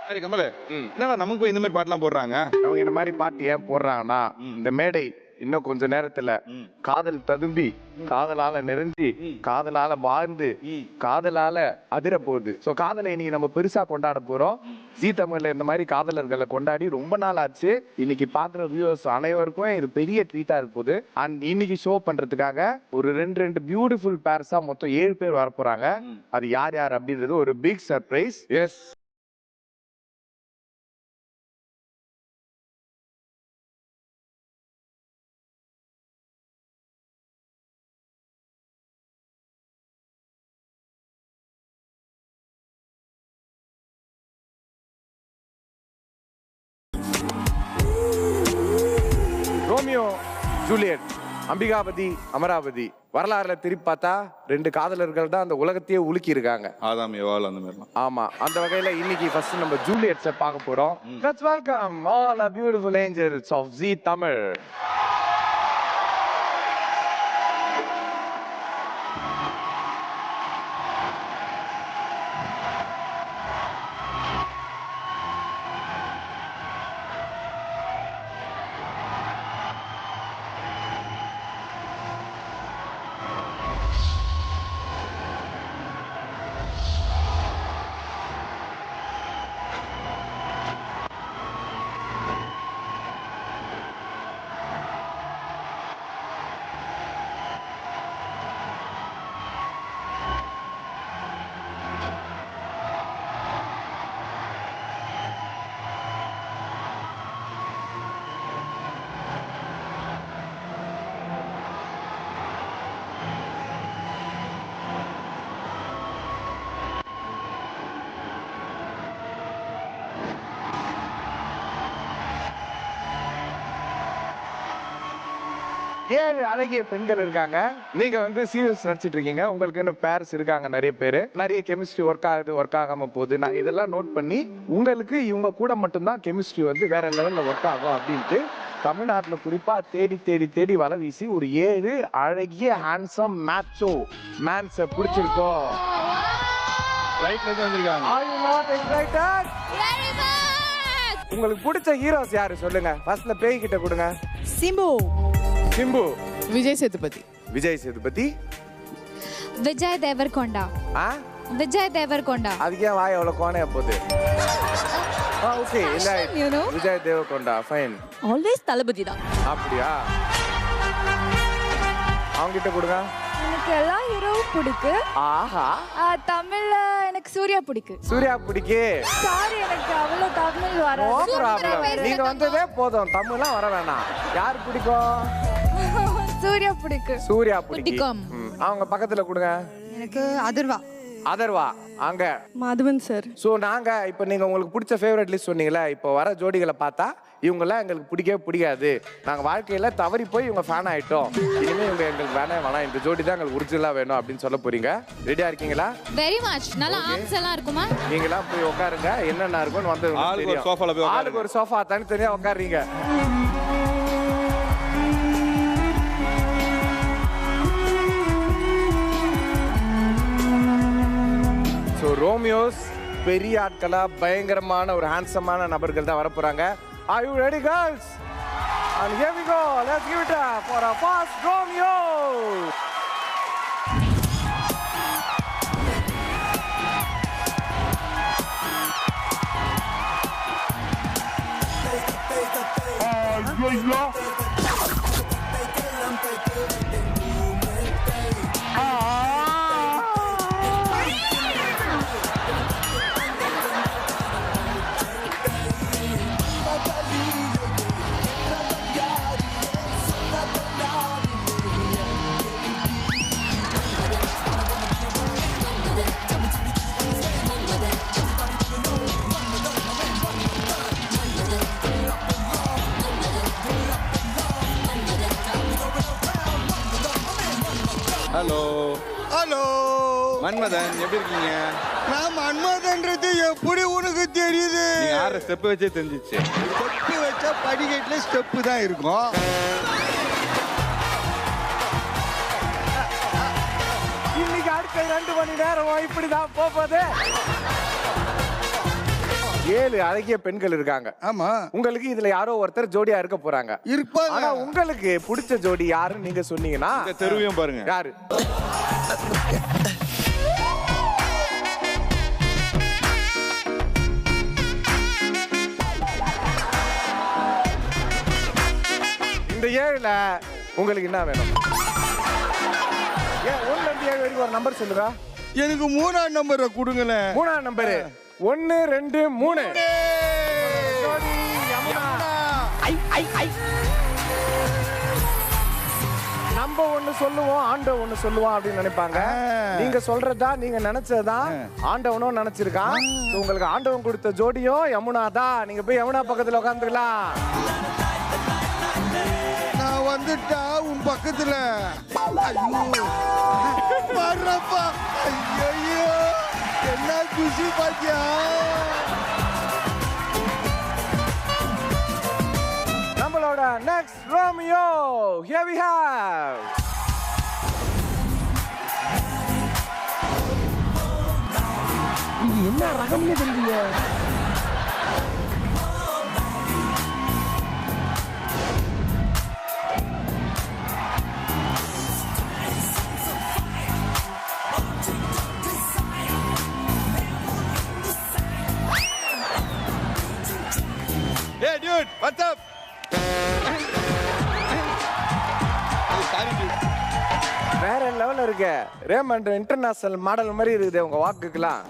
சரி கமல, என்னடா நமக்கு போய் இந்த மாதிரி பாட்டுலாம் போடுறாங்க? அவங்க இந்த மாதிரி பாட்டு ஏன் போடுறாங்கன்னா, இந்த மேடை இன்னும் கொஞ்ச நேரத்துல காதல் ததும்பி, காதலால நிறைஞ்சி, காதலால வாழ்ந்து, காதலால அதிர போகுது. சோ காதலை இன்னைக்கு நம்ம பெருசா கொண்டாட போறோம். ஜீ தமிழ்ல இந்த மாதிரி காதலர்களை கொண்டாடி ரொம்ப நாள் ஆச்சு. இன்னைக்கு பாக்குற வியூவர்ஸ் அனைவருக்கும் இது பெரிய ட்ரீட்டா இருக்க போகுது. அண்ட் இன்னைக்கு ஷோ பண்றதுக்காக ஒரு ரெண்டு பியூட்டிஃபுல் பேர்ஸா மொத்தம் 7 பேர் வர போறாங்க. அது யார் யார் அப்படின்றது ஒரு big surprise. Yes, Romeo Juliet, Ambikapathi Amaravathi. வரலாறுல திருப்பி பார்த்தா 2 காதலர்கள் தான் அந்த உலகத்தையே உலுக்கி இருக்காங்க. ஆதாம் ஏவாள் அந்த மாதிரிலாம். ஆமா, அந்த வகையில இன்னைக்கு ஃபர்ஸ்ட் நம்ம ஜூலியட்ஸை பார்க்க போறோம். Let's welcome all the beautiful angels of Zee Tamil. ஏழு அழகிய பெண்கள் இருக்காங்க. நீங்க வந்து சீரியஸ் நடிச்சிட்டு இருக்கீங்க. உங்களுக்கு இன்னும் பேர்ஸ் இருக்காங்க நிறைய பேரு. நிறைய கெமிஸ்ட்ரி ஒர்க் ஆகுது, ஒர்க் ஆகாம போகுது. நான் இதெல்லாம் நோட் பண்ணி உங்களுக்கு இவங்க கூட மட்டும்தான் கெமிஸ்ட்ரி வந்து வேற லெவல்ல ஒர்க் ஆகும் அப்படின்ட்டு தமிழ்நாட்டுல குறிப்பா தேடி தேடி தேடி வலை வீசி ஒரு 7 அழகிய ஹேண்ட்ஸம் மேட்சோ மேன்ஸை பிடிச்சிருக்கோம். ரைட்ல இருந்து வந்திருக்காங்க. Are you not excited? உங்களுக்கு பிடிச்ச ஹீரோஸ் யாரு சொல்லுங்க. ஃபர்ஸ்ட்ல பேய் கிட்ட கொடுங்க. சிம்பு, சிம்பு, விஜய் சேதுபதி, விஜய் சேதுபதி, விஜய் தேவர்கொண்டா. விஜய் தேவர்கொண்டா. அதுக்கு ஏன் வாய் எவ்வளவு கோணையா போகுது? ஓகே, இல்ல you know. Vijay Deverakonda fine. Always Thalapathy தான். அப்படியா? அவங்க கிட்ட கொடுங்க. எனக்கு எல்லா ஹீரோவும் பிடிக்கு. ஆஹா, தமிழ்ல எனக்கு சூர்யா பிடிக்கு. சூர்யா பிடிக்கு. சாரி, எனக்கு அவ்வளவு தமிழ் நோ வராது. ப்ராப்ளம். நீங்க வந்ததே போதும், தமிழ்லாம் வர வேணாம். யார் பிடிக்கும்? சூர்யா பிடிக்கு. சூர்யா பிடிக்கும். பிடிக்கும். அவங்க பக்கத்துல கொடுங்க. எனக்கு அதர்வா, அதர்வா அங்க. மாதவன் சார். ஸோ நாங்க இப்போ நீங்க உங்களுக்கு பிடிச்ச ஃபேவரட் லிஸ்ட் சொன்னீங்களா, இப்போ வர ஜோடிகளை பார்த்தா இவங்கெல்லாம் எங்களுக்கு பிடிக்கவே பிடிக்காது, நாங்க வாழ்க்கையில தவறி போய் இவங்க ஃபேன் ஆயிட்டோம், இனிமே இவங்க எங்களுக்கு வேணாம், இந்த ஜோடி தான் எங்களுக்கு ஒரிஜினலா வேணும் அப்படின்னு சொல்ல போறீங்க. ரெடியா இருக்கீங்களா? Very much. நல்லா ஆர்ம்ஸ் எல்லாம் இருக்குமா? நீங்களாம் போய் உட்காருங்க, என்னென்ன இருக்கும்னு வந்து ஆளுக்கு ஒரு சோஃபால போய் உட்காருங்க. ஆளுக்கு ஒரு சோஃபா தனித்தனியா உட்காருங்க. ஸோ ரோமியோஸ் பெரிய ஆட்களா பயங்கரமான ஒரு ஹேண்ட்ஸமான நபர்கள் தான் வர போறாங்க. Are you ready girls? And here we go. Let's give it up for our first Romeo. Hello hello Manmadhan, எப்படி இருக்கீங்க? நான் மன்மதன்றது எப்படி உனக்கு தெரியுது? நீங்க ஆற ஸ்டெப் வச்சே தெரிஞ்சிச்சு. ஸ்டெப்பு வச்சா படிக்கட்டுல ஸ்டெப்பு தான் இருக்கும். அடுத்த 2 மணி நேரம் இப்படிதான் போகுது. 7 அழகிய பெண்கள் இருக்காங்க. ஆமா உங்களுக்கு இதுல யாரோ ஒருத்தர் ஜோடியா இருக்க போறாங்க. இருப்பாங்க. ஆனா உங்களுக்கு பிடிச்ச ஜோடி யாருன்னு நீங்க சொன்னீங்கன்னா இந்த தெருவையும் பாருங்க. யாரு? இந்த 7ல உங்களுக்கு என்ன வேணும்? 1 2 7 வரைக்கும் ஒரு நம்பர் சொல்லுங்க. எனக்கு 3ஆம் நம்பரை கொடுங்களேன். 3ஆம் நம்பர் 1 2 3. ஜோடி யமுனா. நம்ம ஒண்ணு சொல்லுவோம், ஆண்டவன் ஒண்ணு சொல்லுவான் அப்படின்னு நினைப்பாங்க. நீங்க சொல்றதா நீங்க நினைச்சதா ஆண்டவனும் நினைச்சிருக்கான். உங்களுக்கு ஆண்டவன் கொடுத்த ஜோடியும் யமுனா தான். நீங்க போய் யமுனா பக்கத்துல உட்காந்துக்கலாம். நான் வந்துட்டா உன் பக்கத்துல. ஐயோ வர்றப்பா. ஐயோ என்ன குஷி பாத்தியா. நம்மளோட next Romeo here we have. என்ன ரகம்னு தெரியல. Hey dude, what's up? Sorry dude. வேற லெவல்ல இருக்கு. ரேமண்ட் இன்டர்நேஷனல் மாடல் மாதிரி இருக்குது உங்க வாக்குக்குலாம்.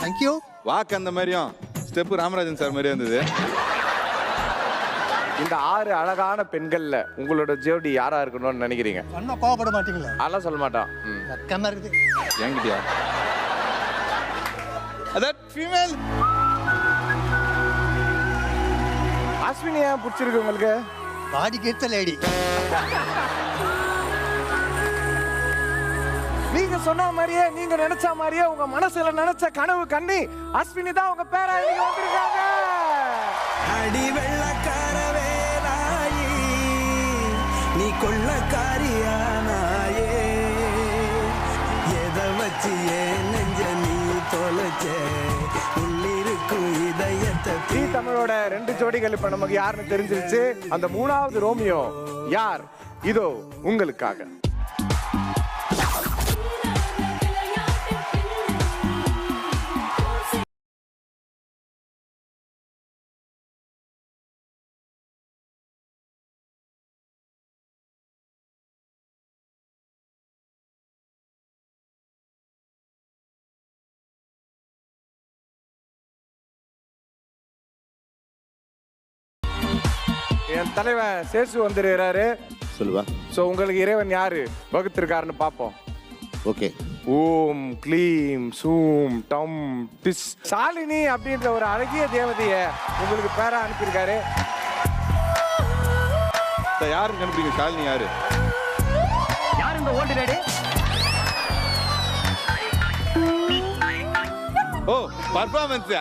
Thank you. வாக்கு அந்த மாதிரியும் ஸ்டெப் ராமராஜன் சார் மாதிரி இருந்தது. இந்த 6 அழகான பெண்கள்ல உங்களோட ஜோடி யாரா இருக்கணும்னு நினைக்கிறீங்க? அண்ணா கோவப்பட மாட்டீங்களா? அதெல்லாம் சொல்ல மாட்டான். வெக்கமா இருக்குது. என்கிட்டயா? அதான் ஃபீமேல். அஸ்வினி ஏன் பிடிச்சிருக்கு உங்களுக்கு? பாடி கெட்ட லேடி. நீங்க சொன்ன மாதிரியே நீங்க நினைச்ச மாதிரியே உங்க மனசுல நினைச்ச கனவு கண்ணி அஸ்வினி தான் உங்க பேரா இன்னைக்கு வந்திருக்காங்க. அடி வெள்ளக்கார வேலாயி நீ கொள்ளக்காரியானாயே எதை வச்சு ஏன் நெஞ்ச நீ தொலைச்ச உள்ளிருக்கும் இதயத்தை ஜீ தமிழோட 2 ஜோடிகள் இப்ப நமக்கு யாருன்னு தெரிஞ்சிருச்சு. அந்த 3வது ரோமியோ யார்? இதோ உங்களுக்காக. என் தலைவன் சேசு வந்துருக்கிறாரு. சொல்லுவா. சோ உங்களுக்கு இறைவன் யாரு வகுத்திருக்காருன்னு பாப்போம். ஓகே. ஓம் க்ளீம் சூம் டம் டிஸ் சாலினி அப்படின்ற ஒரு அழகிய தேவதைய உங்களுக்கு பேரா அனுப்பியிருக்காரு. யாரு கண்டுபிடிங்க? ஷாலினி யாரு? யார் இந்த ஓல்டு லேடி? ஓ பர்ஃபார்மன்ஸ்.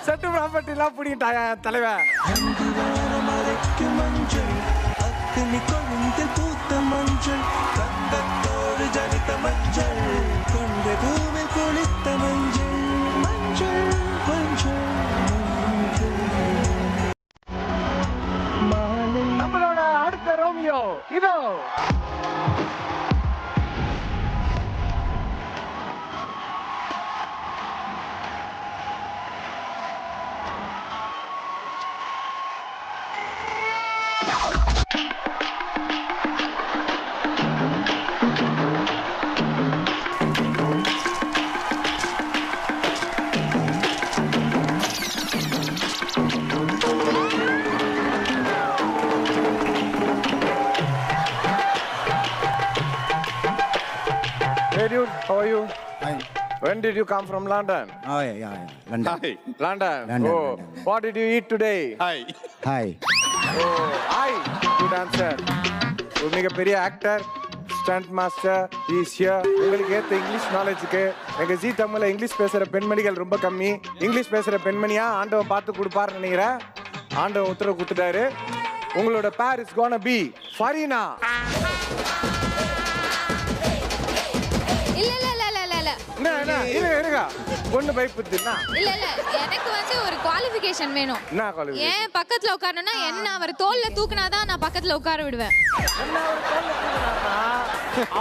செட்டு ப்ராப்பர்ட்டி எல்லாம் பிடிக்கிட்டாயா தலைவன்? மஞ்சள் அக்னி கொழுந்து பூத்த மஞ்சள் கந்தத்தோடு ஜனித்த மஞ்சள் கொண்ட பூவில் குளித்த மஞ்சள் மஞ்சள் மஞ்சள் நம்மளோட அடுத்த ரோமியோ இதோ. Hey dude, how are you? Fine. When did you come from London? Oh yeah. London. Hi. London. London, Oh, London. what did you eat today? Hi. Hi. Oh, hi. Good answer. ஒரு மிகப்பெரிய actor, stunt master is here. உங்களுக்கு ஏற்ற English நாலேஜுக்கு எங்க G தமிழ்ல English பேசுற பெண்மணிகள் ரொம்ப கம்மி. இங்கிலீஷ் பேசுற பெண்மணியா ஆண்டவன் பார்த்து கொடுப்பாருன்னு நினைக்கிறேன். ஆண்டவன் உத்தரவு கொடுத்துட்டாரு. உங்களோட பேர் இஸ் கோனா பி ஃபரீனா. இல்ல இருங்க பொண்ணு பயப்புதுன்னா இல்ல இல்ல எனக்கு வந்து ஒரு குவாலிஃபிகேஷன் வேணும். என்ன காலேஜ் ஏன் பக்கத்துல உட்காரணும்னா என்ன அவர் தோல்ல தூக்குனாதான் நான் பக்கத்துல உட்கார விடுவேன். என்ன ஒரு தோல்ல தூக்குனாருன்னா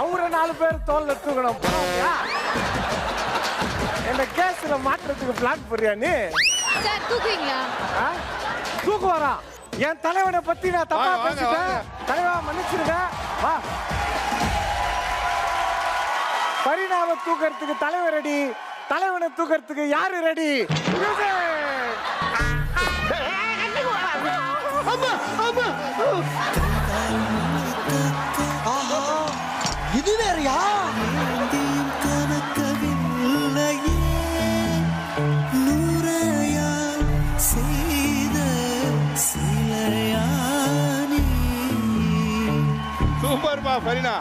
அவரை 4 பேர் தோல்ல தூக்கணும் போறியா? இந்த கேஸ்ல மாற்றத்துக்கு பிளான் போறியா நீ? சார் தூக்குவீங்களா? தூக்கு வரா என் தலைவனை பத்தி நான் தப்பா பேசிட்டேன். தலைவா மன்னிச்சிருங்க. வா பரிணாம தூக்கறதுக்கு தலைவர் ரெடி, தலைவனை தூக்கறதுக்கு யாரு ரெடி? இது வேறயா? கனக்கவில்லையே நூறையால் செய்த சிலையானி. சூப்பர்மா ஃபரினா.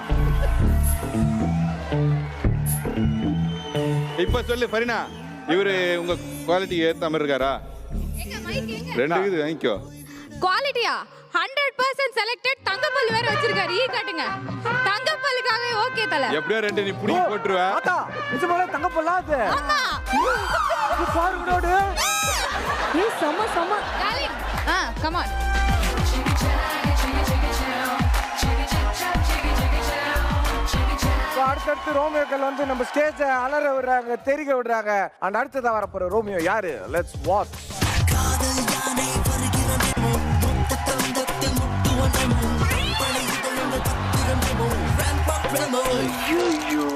இப்ப சொல்லு ஃபரினா, இவரு உங்க குவாலிட்டிக்கு ஏத்த மாதிரி இருக்காரா? எங்க மைக் எங்க? 2 இது வாங்கிக்கோ. குவாலிட்டியா 100% செலக்டட். தங்கப்பல் வேற வச்சிருக்காரு. ஈ காட்டுங்க. தங்கப்பல்லுக்காகவே ஓகே தல. எப்படியோ 2 நீ புடி போட்டுருவ. ஆத்தா நிஜமாலே தங்க பொல்லாது. ஆமா. ஃபார்வர்ட் ஏய் செம செம. Darling come on. அடுத்தடுத்து ரோமியோக்கள் வந்து நம்ம ஸ்டேஜ அலற விடுறாங்க, தெரிக விடுறாங்க. அண்ட் அடுத்ததா வரப்போற ரோமியோ யாரு? Let's watch. காதல் யானை வருகிறதேமோ மொத்த தந்தத்தில் முட்டுவனமோ பழையதழங்கள் பத்திரமோ ரேம்ப் அப் ரெமோ ஐயோ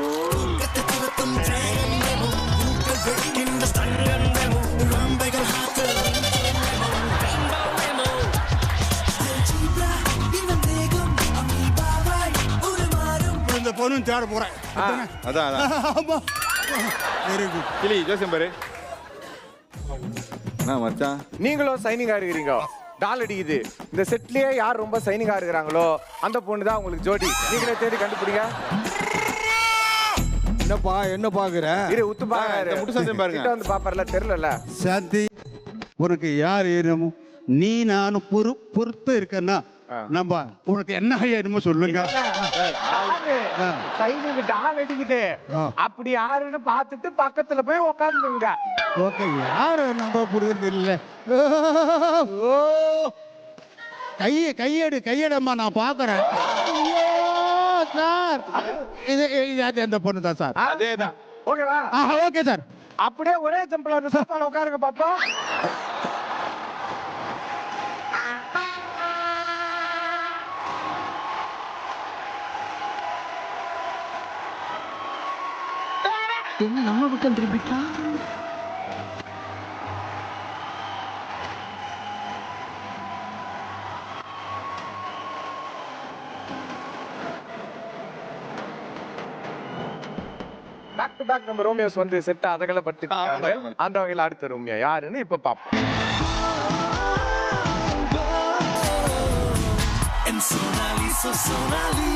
கத்த துரத்தும் டிராகன் ரெமோ ஊக்கள் வெடிக்கின்ற ஸ்டங்கன் ரெமோ ரம்பைகள் ஹாத்தல் ரெமோ ரெமோ ஜீப்ரா இவன் தேகம் அமீபாவாய் உருமாறும். இந்த பொண்ணும் தேட போறேன். அதான் ஆமா வெரி குட். கிளி ஜோசியம் பாரு. என்ன மச்சான் நீங்களும் சைனிங்கா இருக்கிறீங்க. டால் அடிக்குது. இந்த செட்லயே யார் ரொம்ப சைனிங்கா இருக்கிறாங்களோ அந்த பொண்ணு தான் உங்களுக்கு ஜோடி. நீங்களே தேடி கண்டுபிடிங்க. என்னப்பா என்ன பாக்குற? இரு உத்து பாருங்க. இந்த முட்டு சத்தம் பாருங்க. கிட்ட வந்து பாப்பறல தெரியலல. சாந்தி உனக்கு யார் ஏறணும்? நீ நானும் பொறுத்து இருக்கன்னா நம்ம உனக்கு என்ன ஏறணுமோ சொல்லுங்க. சைனிங் டால் அடிக்குது. அப்படி யாருன்னு பார்த்துட்டு பக்கத்துல போய் உட்கார்ந்துங்க. ஓகே யாரு நம்ம புரியுது இல்ல. கையெடும்மா நான் பாக்குறேன். சார் இது அந்த பொண்ணு தான் சார். அதேதான். ஓகேவா? Okay sir. அப்படியே ஒரே ஜம்பிள் வந்து சோஃபால உட்காருங்க பாப்பா. நம்ம பக்கம் திரும்பிட்டா பேக் டு பேக் நம்ம ரோமியோஸ் வந்து செட் அதகள பட்டு அந்த வகையில அடுத்த ரோமியோ யாருன்னு இப்ப பாப்போம். Sonali, so Sonali.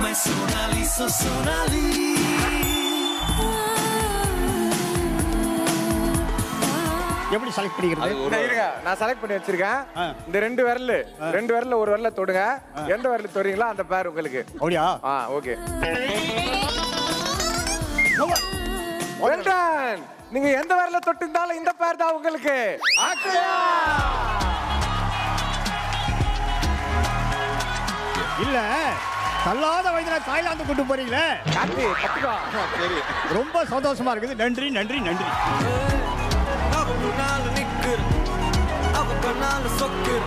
My Sonali, so Sonali. எப்படி செலக்ட் பண்ணிக்கிறது? இருங்க நான் செலக்ட் பண்ணி வச்சிருக்கேன். இந்த 2 விரல்ல ஒரு விரல்ல தொடுங்க. எந்த விரல்ல தொடுறீங்களோ அந்த பேர் உங்களுக்கு. அப்படியா? ஓகே. Well done. நீங்க எந்த விரல்ல தொட்டிருந்தாலும் இந்த பேர் தான் உங்களுக்கு. இல்ல தள்ளாத வயதுல தாய்லாந்து கூட்டு போறீங்களே. கார்த்தி கத்துக்கோ. சரி ரொம்ப சந்தோஷமா இருக்குது. நன்றி நன்றி நன்றி. அவ முன்னால நிக்கிற அவ கண்ணால சொக்கிற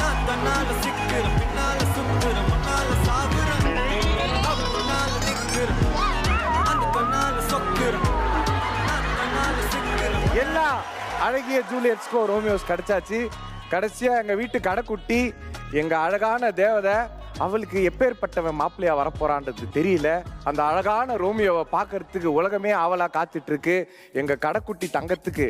நான் தன்னால சிக்கிற பின்னால சுத்துற முன்னால சாகுற அவ முன்னால நிக்கிற அந்த கண்ணால சொக்கிற நான் தன்னால சிக்கிற. எல்லா அழகிய ஜூலியட்ஸ்க்கோ ரோமியோஸ் கிடைச்சாச்சு. கடைசியா எங்க வீட்டு கடைக்குட்டி எங்க அழகான தேவதை அவளுக்கு எப்பேற்பட்டவன் மாப்பிள்ளையா வரப்போறான்றது தெரியல. அந்த அழகான ரோமியோவை பார்க்கறதுக்கு உலகமே ஆவலா காத்துட்டு இருக்கு. எங்க கடைக்குட்டி தங்கத்துக்கு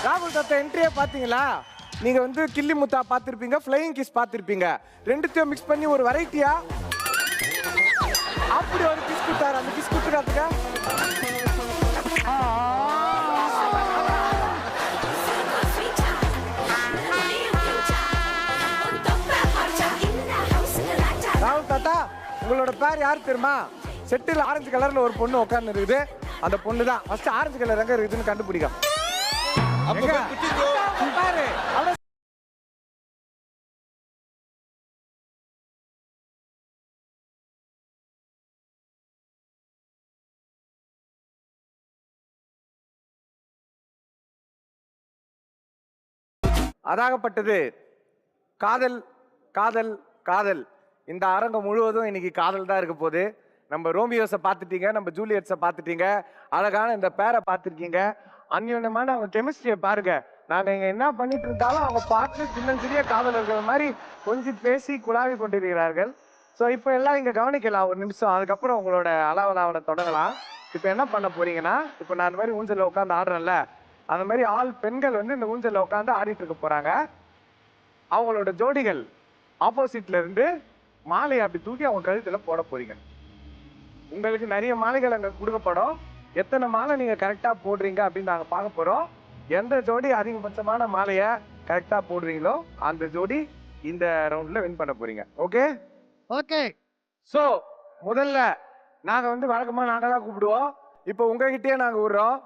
ராகுல் தத்த என்ட்ரியை பாத்தீங்களா? நீங்க வந்து கில்லி முத்தா பார்த்திருப்பீங்க, ஃப்ளையிங் கிஸ் பார்த்திருப்பீங்க. ரெண்டுத்தையும் மிக்ஸ் பண்ணி ஒரு வெரைட்டியா அப்படி ஒரு கிஸ் கொடுத்தாரு. அந்த கிஸ் கொடுத்துக்காத்துக்க ராகுல் தாத்தா, உங்களோட பேர் யார் தெரியுமா? செட்டில் ஆரஞ்சு கலர்ல ஒரு பொண்ணு உட்கார்ந்து இருக்குது. அந்த பொண்ணு தான் ஃபர்ஸ்ட் ஆரஞ்சு கலர் எங்க இருக்குதுன்னு கண்டுபிடிக்கும். பாரு அதாகப்பட்டது காதல் காதல் காதல். இந்த அரங்கம் முழுவதும் இன்னைக்கு காதல் தான் இருக்க போகுது. நம்ம ரோமியோஸை பார்த்துட்டீங்க, நம்ம ஜூலியட்ஸை பார்த்துட்டீங்க, அழகான இந்த பேரை பார்த்துருக்கீங்க. அந்யோன்யமான அவங்க கெமிஸ்ட்ரியை பாருங்க. நாங்க இங்க என்ன பண்ணிட்டு இருந்தாலும் அவங்க பார்த்து சின்ன சிறிய காதல் இருக்கிற மாதிரி கொஞ்சம் பேசி குழாவி கொண்டிருக்கிறார்கள். ஸோ இப்போ எல்லாம் இங்க கவனிக்கலாம் ஒரு நிமிஷம். அதுக்கப்புறம் உங்களோட அளவலாவனை தொடங்கலாம். இப்போ என்ன பண்ண போறீங்கன்னா, இப்போ நான் அந்த மாதிரி ஊஞ்சலில் உட்காந்து ஆடுறேன்ல, அந்த மாதிரி பெண்கள் வந்து இந்த ஊஞ்சலில் உட்காந்து ஆடிட்டு இருக்க போறாங்க. அவங்களோட ஜோடிகள் ஆப்போசிட்ல இருந்து மாலையை அப்படி தூக்கி அவங்க கழுத்துல போட போறீங்க. உங்களுக்கு நிறைய மாலைகள் அங்க கொடுக்கப்படும். எத்தனை மாலை நீங்க கரெக்டா போடுறீங்க அப்படின்னு நாங்க பார்க்க போறோம். எந்த ஜோடி அதிகபட்சமான மாலையை கரெக்டா போடுறீங்களோ அந்த ஜோடி இந்த ரவுண்ட்ல வின் பண்ண போறீங்க. Okay okay. சோ முதல்ல நாங்க வந்து வழக்கமா நாங்க தான் கூப்பிடுவோம். இப்போ உங்ககிட்டயே நாங்க விடுறோம்.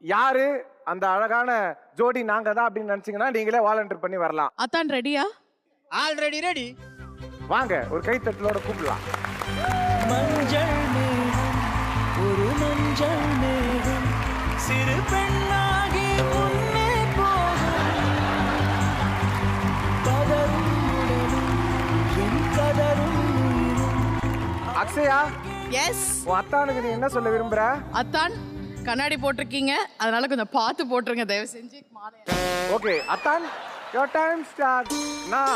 யாரு அந்த அழகான ஜோடி நாங்க தான் அப்படின்னு நினைச்சீங்கன்னா நீங்களே வாலண்டியர் பண்ணி வரலாம். அத்தான் ரெடியா? Already ready. வாங்க ஒரு கைத்தட்டலோட கூப்பிடலாம். மஞ்சள் மேகம் ஒரு மஞ்சள் மேகம் சிறு பெண்ணாகி முன்னே போகும் கதரும் உடலும் என் கதரும் அக்ஷயா, எஸ். உன் அத்தானுக்கு நீ என்ன சொல்ல விரும்புற? அத்தான் கண்ணாடி போட்டிருக்கீங்க, அதனால கொஞ்சம் பார்த்து போட்டுருங்க தயவு செஞ்சு. ஓகே அத்தான், your time starts now.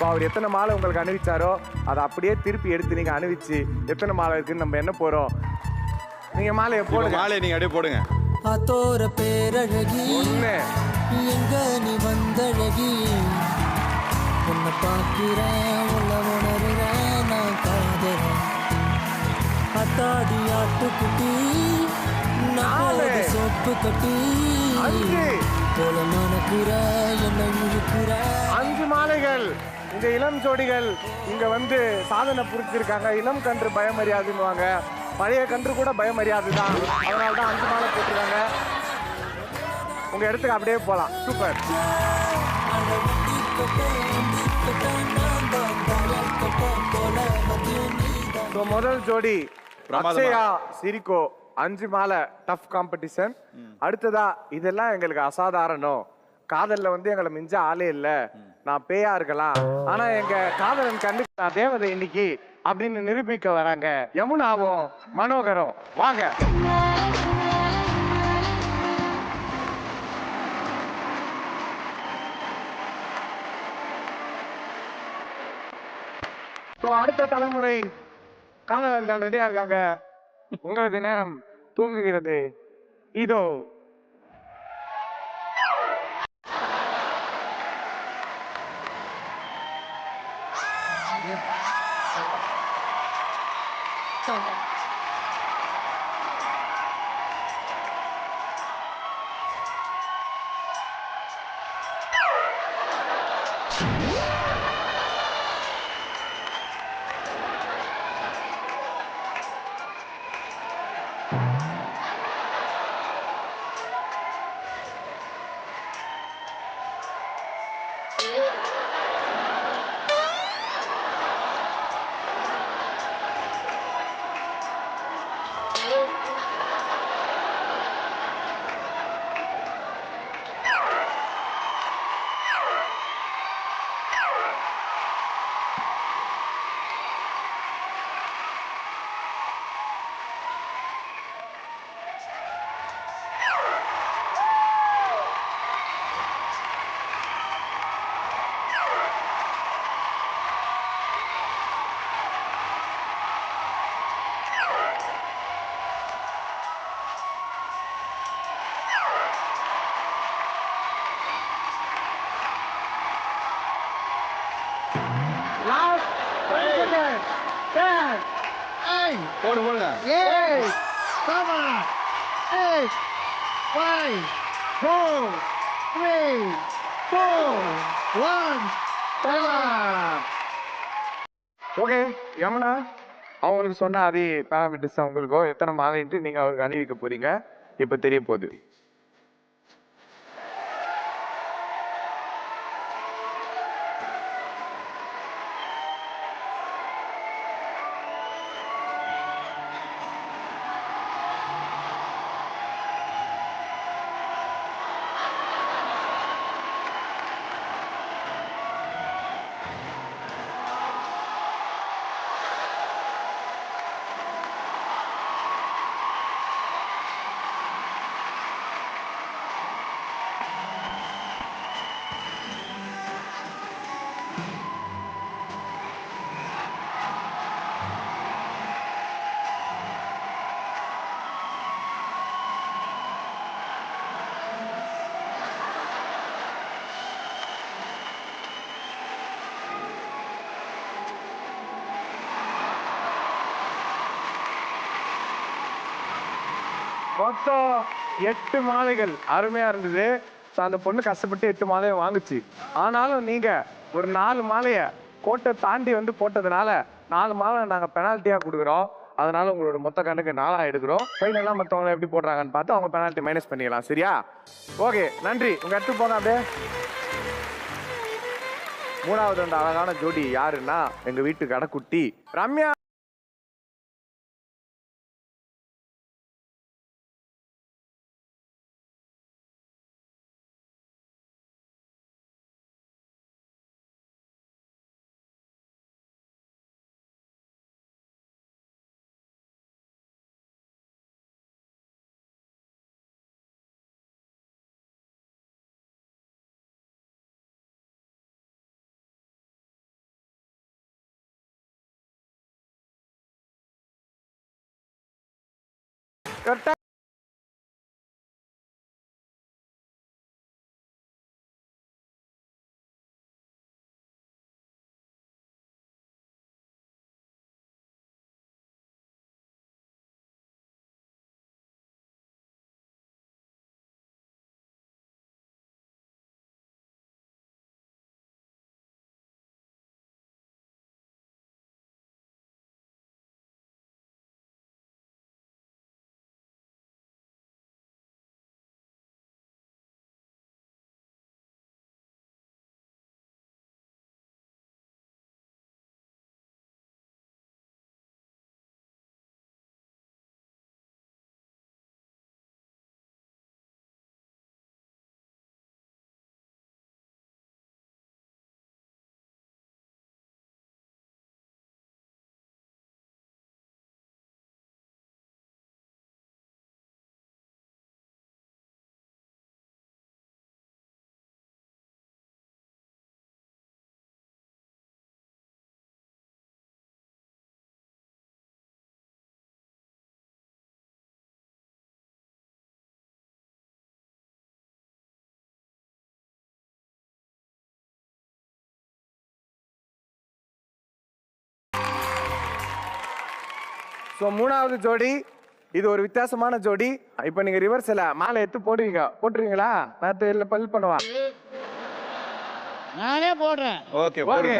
அவர் எத்தனை மாலை உங்களுக்கு அணிவிச்சாரோ அதை அப்படியே திருப்பி எடுத்து நீங்க அணிவிச்சு எத்தனை மாலை இருக்குன்னு நம்ம என்ன போறோம். நீங்க மாலையை போடுங்க. மாலையை நீங்க அப்படியே போடுங்க. ஆத்தோர பேரழகி ஒண்ணு எங்க நீ வந்தழகி உன்னை பார்க்கிறேன் உள்ள உணர்கிறேன் நான் காதறேன் அத்தாடி ஆட்டுக்குட்டி நாலு சொப்பு கட்டி போல மணக்குற என்ன இழுக்கிற 5 மாலைகள். இந்த இளம் ஜோடிகள் இங்க வந்து சாதனை புரிஞ்சிருக்காங்க. இளம் கன்று பயமறியாதுன்னுவாங்க, பழைய கன்று கூட பயமறியாது தான். அதனால தான் 5 மாலை போட்டுருக்காங்க. உங்க இடத்துக்கு அப்படியே போலாம். சூப்பர். முதல் ஜோடி அக்ஷயா சிரிக்கோ 5 மாலை டஃப் காம்படிஷன். அடுத்ததா இதெல்லாம் எங்களுக்கு அசாதாரணம், காதல்ல வந்து எங்களை மிஞ்ச ஆளே இல்ல, நான் பேயா இருக்கலாம் ஆனா எங்க காதலன் கண்ணுக்கு நான் தேவதை இன்னைக்கு அப்படின்னு நிரூபிக்க வராங்க யமுனாவும் மனோகரும். வாங்க. ஸோ அடுத்த தலைமுறை காதலர்கள் ரெடியா இருக்காங்க. உங்களது நேரம் தூங்குகிறது. இதோ போடு போடுங்க. ஓகே யமுனா, அவங்களுக்கு சொன்ன அதே பேராமீட்டர்ஸ் அவங்களுக்கோ எத்தனை மாலைன்ட்டு நீங்க அவருக்கு அணிவிக்க போறீங்க இப்ப தெரிய போகுது. மொத்தம் 8 மாலைகள் அருமையா இருந்தது. ஸோ அந்த பொண்ணு கஷ்டப்பட்டு 8 மாலையை வாங்குச்சு. ஆனாலும் நீங்க ஒரு 4 மாலைய கோட்டை தாண்டி வந்து போட்டதுனால 4 மாலை நாங்க பெனால்ட்டியா கொடுக்குறோம். அதனால உங்களோட மொத்த கணக்கு 4 எடுக்கிறோம். ஃபைனலாக மற்றவங்க எப்படி போடுறாங்கன்னு பார்த்து அவங்க பெனால்ட்டி மைனஸ் பண்ணிக்கலாம். சரியா? ஓகே, நன்றி. உங்க இடத்துக்கு போங்க. அப்படியே 3வது அந்த அழகான ஜோடி யாருன்னா எங்க வீட்டு கடைக்குட்டி ரம்யா. ஸோ 3வது ஜோடி இது ஒரு வித்தியாசமான ஜோடி. இப்போ நீங்க ரிவர்ஸ்ல மாலை எடுத்து போட்டுருவீங்களா? நான் இல்ல பல் பண்ணுவா. நானே போடுறேன். Okay okay.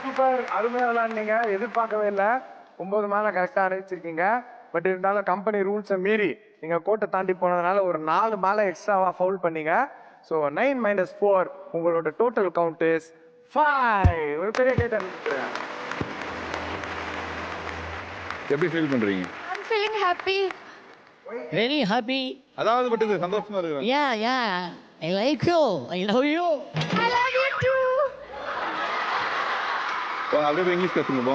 சூப்பர் அருமையா விளையாடுனீங்க. எதிர்பார்க்கவே இல்லை. 9 மாலை கரெக்டாக அனுப்பிச்சிருக்கீங்க. பட் இருந்தாலும் கம்பெனி ரூல்ஸை மீறி நீங்க கோட்டை தாண்டி போனதுனால ஒரு 4 மாலை எக்ஸ்ட்ராவா ஃபவுல் பண்ணீங்க. ஸோ 9 - 4 உங்களோட டோட்டல் கவுண்ட் இஸ் 5. ஒரு பெரிய கேட்ட எப்படி ஃபீல் பண்றீங்க? I'm feeling happy. Very happy. அதாவது பட் இது சந்தோஷமா இருக்கு. Yeah. I like you. I love you. I love you too. அப்படியே இங்கிலீஷ் பேசுங்க போ.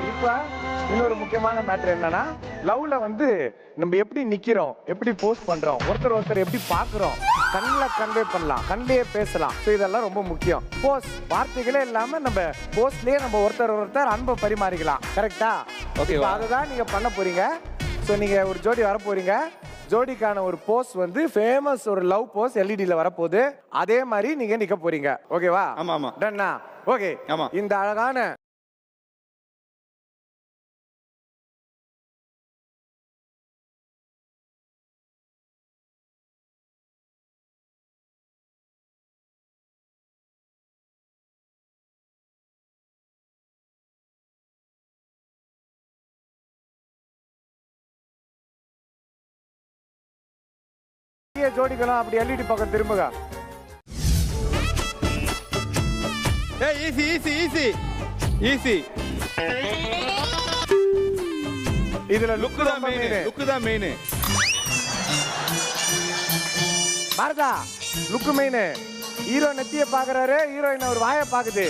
இப்ப இன்னொரு முக்கியமான மேட்டர் என்னன்னா, லவ்ல வந்து நம்ம எப்படி நிக்கிறோம், எப்படி போஸ்ட் பண்றோம், ஒருத்தர் எப்படி பாக்குறோம், கண்ணில் கன்வே பண்ணலாம், கண்ணிலேயே பேசலாம். ஸோ இதெல்லாம் ரொம்ப முக்கியம். போஸ்ட் வார்த்தைகளே இல்லாம நம்ம போஸ்ட்லயே நம்ம ஒருத்தர் அன்பை பரிமாறிக்கலாம். கரெக்டா? ஓகே. அதுதான் நீங்க பண்ண போறீங்க. ஸோ நீங்க ஒரு ஜோடி வர போறீங்க. ஜோடிக்கான ஒரு போஸ்ட் வந்து ஃபேமஸ் ஒரு லவ் போஸ்ட் எல்இடியில் வரப்போகுது. அதே மாதிரி நீங்க நிக்க போறீங்க. ஓகேவா? ஆமா. டன்னா? ஓகே. ஆமா. இந்த அழகான ஜோடிக்கலாம். அப்படி எல்இடி பக்கம் திரும்புங்க. ஈஸி. இதுல லுக் தான் மெயின். பாரதா லுக் மெயின். ஹீரோ நெத்திய பாக்குறாரு, ஹீரோயின் ஒரு வாயை பாக்குது.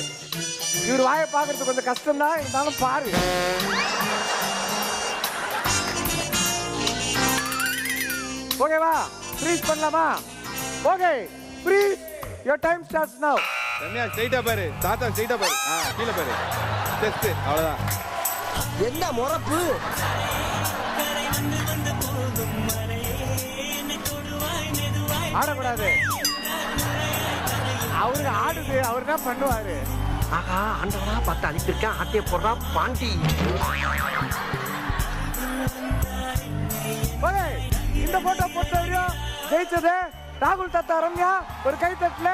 இவர் வாயை பாக்குறது கொஞ்சம் கஷ்டம் தான், இருந்தாலும் பாரு. ஓகேவா? ஃப்ரீஸ் பண்ணலாமா? Okay, freeze. Your time starts நவ. ரம்யா ஸ்ட்ரைட்டா பாரு. தாத்தா ஸ்ட்ரைட்டா பாரு. கீழ பாரு. டெஸ்ட் அவ்வளவுதான். என்ன முறப்பு? ஆடக்கூடாது. அவருக்கு ஆடுது, அவர் தான் பண்ணுவாரு. ஆஹா, ஆண்டவனா பார்த்து அனுப்பியிருக்கேன். ஆட்டைய போடுறான் பாண்டி. ஓகே, இந்த போட்டோ பொறுத்தவரையும் ஜெயிச்சது ராகுல் தாத்தா ரம்யா. ஒரு கை தட்டல.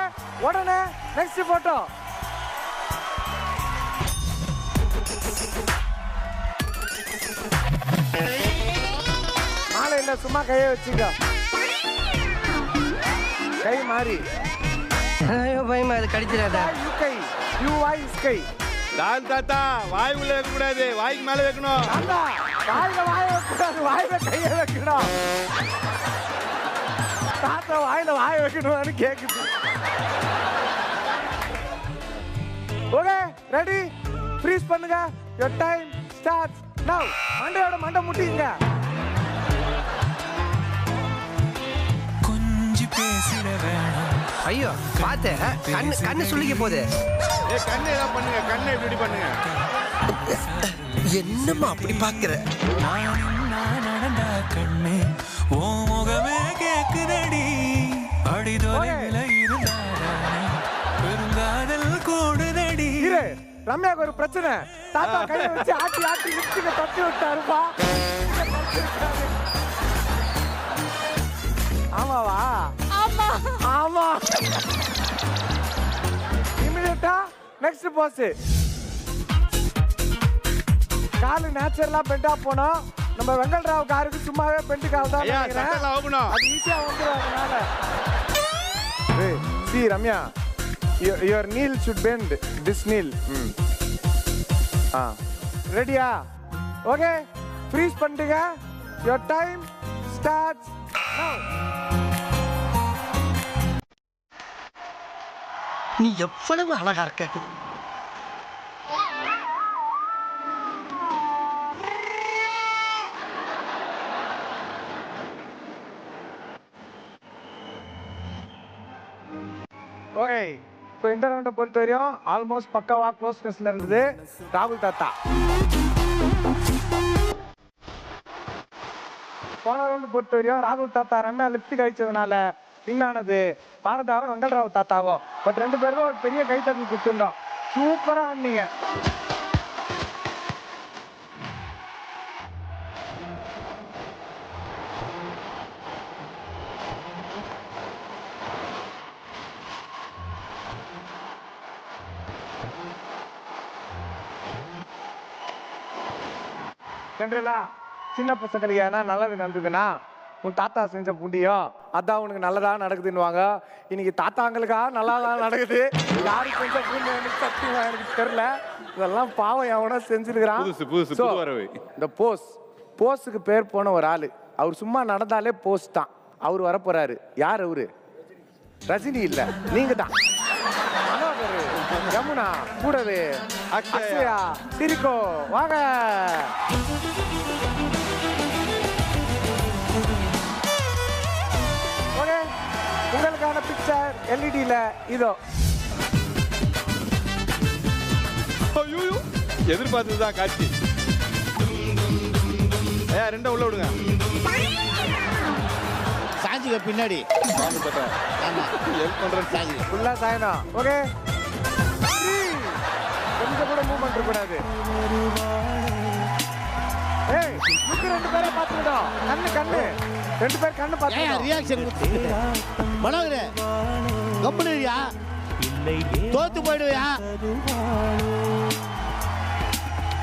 உடனே நெக்ஸ்ட் போட்டோ. மாலை இல்ல, சும்மா கையை வச்சுங்க. கை மாறி ஐயோ பயமா, அது கடிச்சிடாத. கை யூ வாய் கை. தாத்தா வாய் உள்ள வைக்க கூடாது, வாய்க்கு மேல வைக்கணும். வாயில வாய வைக்கக்கூடாது, வாயில கையை வைக்கணும். தாத்தா வாயில வாய வைக்கணும்னு கேக்குது. Okay, ready? ஃப்ரீஸ் பண்ணுங்க. your time starts now. மண்டையோட மண்டை முட்டிங்க. ஐயோ பாத்து, கண்ணு சொல்லிக்க போகுது. கண்ணை ஏதாவது பண்ணுங்க. கண்ணை இப்படி பண்ணுங்க. என்னம்மா அப்படி பாக்குற? கண்ணே ஓ முகமே கேக்குதடி. அடிதொலைவில இருந்தானே பெருங்காதல் கூடுதடி. இரு, ரம்யாக்கு ஒரு பிரச்சனை. தாத்தா கையை வச்சு ஆட்டி லிப்ஸ்டிக்க தட்டி விட்டாருப்பா. ஆமாவா? ஆமா. இமிடியேட்டா நெக்ஸ்ட் போஸ். காலு நேச்சுரலா பெண்டா போனோம். நம்ம வெங்கட்ராவ் காருக்கு சும்மாவே பெண்டு கால் தான் நினைக்கிறேன். அது ஈஸியா வந்துரும். அதனால see Ramya, your kneel should bend. This kneel. ரெடியா? ஓகே, ஃப்ரீஸ் பண்ணிடுங்க. Your time starts now. நீ எவ்வளவு அழகா இருக்க. ஓகே, இப்போ இந்த ரவுண்டை பொறுத்த வரையும் ஆல்மோஸ்ட் பக்காவா க்ளோஸ்னஸ்ல இருந்தது ராகுல் தாத்தா. போன ரவுண்டு பொறுத்த வரையும் ராகுல் தாத்தா ரம்யா லிப்ஸ்டிக் அடிச்சதுனால பின்னானது பாரதாவும் வெங்கல்ராவ் தாத்தாவோ. பட் 2 பேருக்கும் ஒரு பெரிய கைத்தட்டல் கொடுத்துருந்தோம். சூப்பரா ஆனீங்க. ஜென்ரலா சின்ன பசங்களுக்கு ஏன்னா நல்லது நடந்ததுன்னா உன் தாத்தா செஞ்ச புண்ணியம் அதான் உனக்கு நல்லதா நடக்குதுன்னுவாங்க. இன்னைக்கு தாத்தாங்களுக்காக நல்லாதான் நடக்குது. யாரு செஞ்ச புண்ணியம் எனக்கு சத்தியமா எனக்கு தெரியல. இதெல்லாம் பாவம் எவனோ செஞ்சிருக்கிறான். இந்த போஸுக்கு பேர் போன ஒரு ஆளு. அவர் சும்மா நடந்தாலே போஸ் தான். அவர் வரப்போறாரு. யார் அவரு? ரஜினி இல்ல, நீங்க தான். யமுனா கூடவே அக்ஷயா சிரிக்கோ வாங்க. ஓகே, உங்களுக்கான பிக்சர் எல்இடில இதோ. எதிர்பார்த்ததுதான் காட்சி. ரெண்டும் உள்ள விடுங்க. சாஞ்சிக்க பின்னாடி ஃபுல்லா சாயணும். ஓகே, கொஞ்சம் கூட மூவ்மெண்ட் இருக்கக்கூடாது. ஏய், 2 பேரை பார்த்துக்கிட்டோம். கண்ணு 2 பேர் கண்ணு பார்த்துக்கிட்டோம். ரியாக்ஷன் மனோகரே கம்பெனியா தோத்து போயிடுவியா?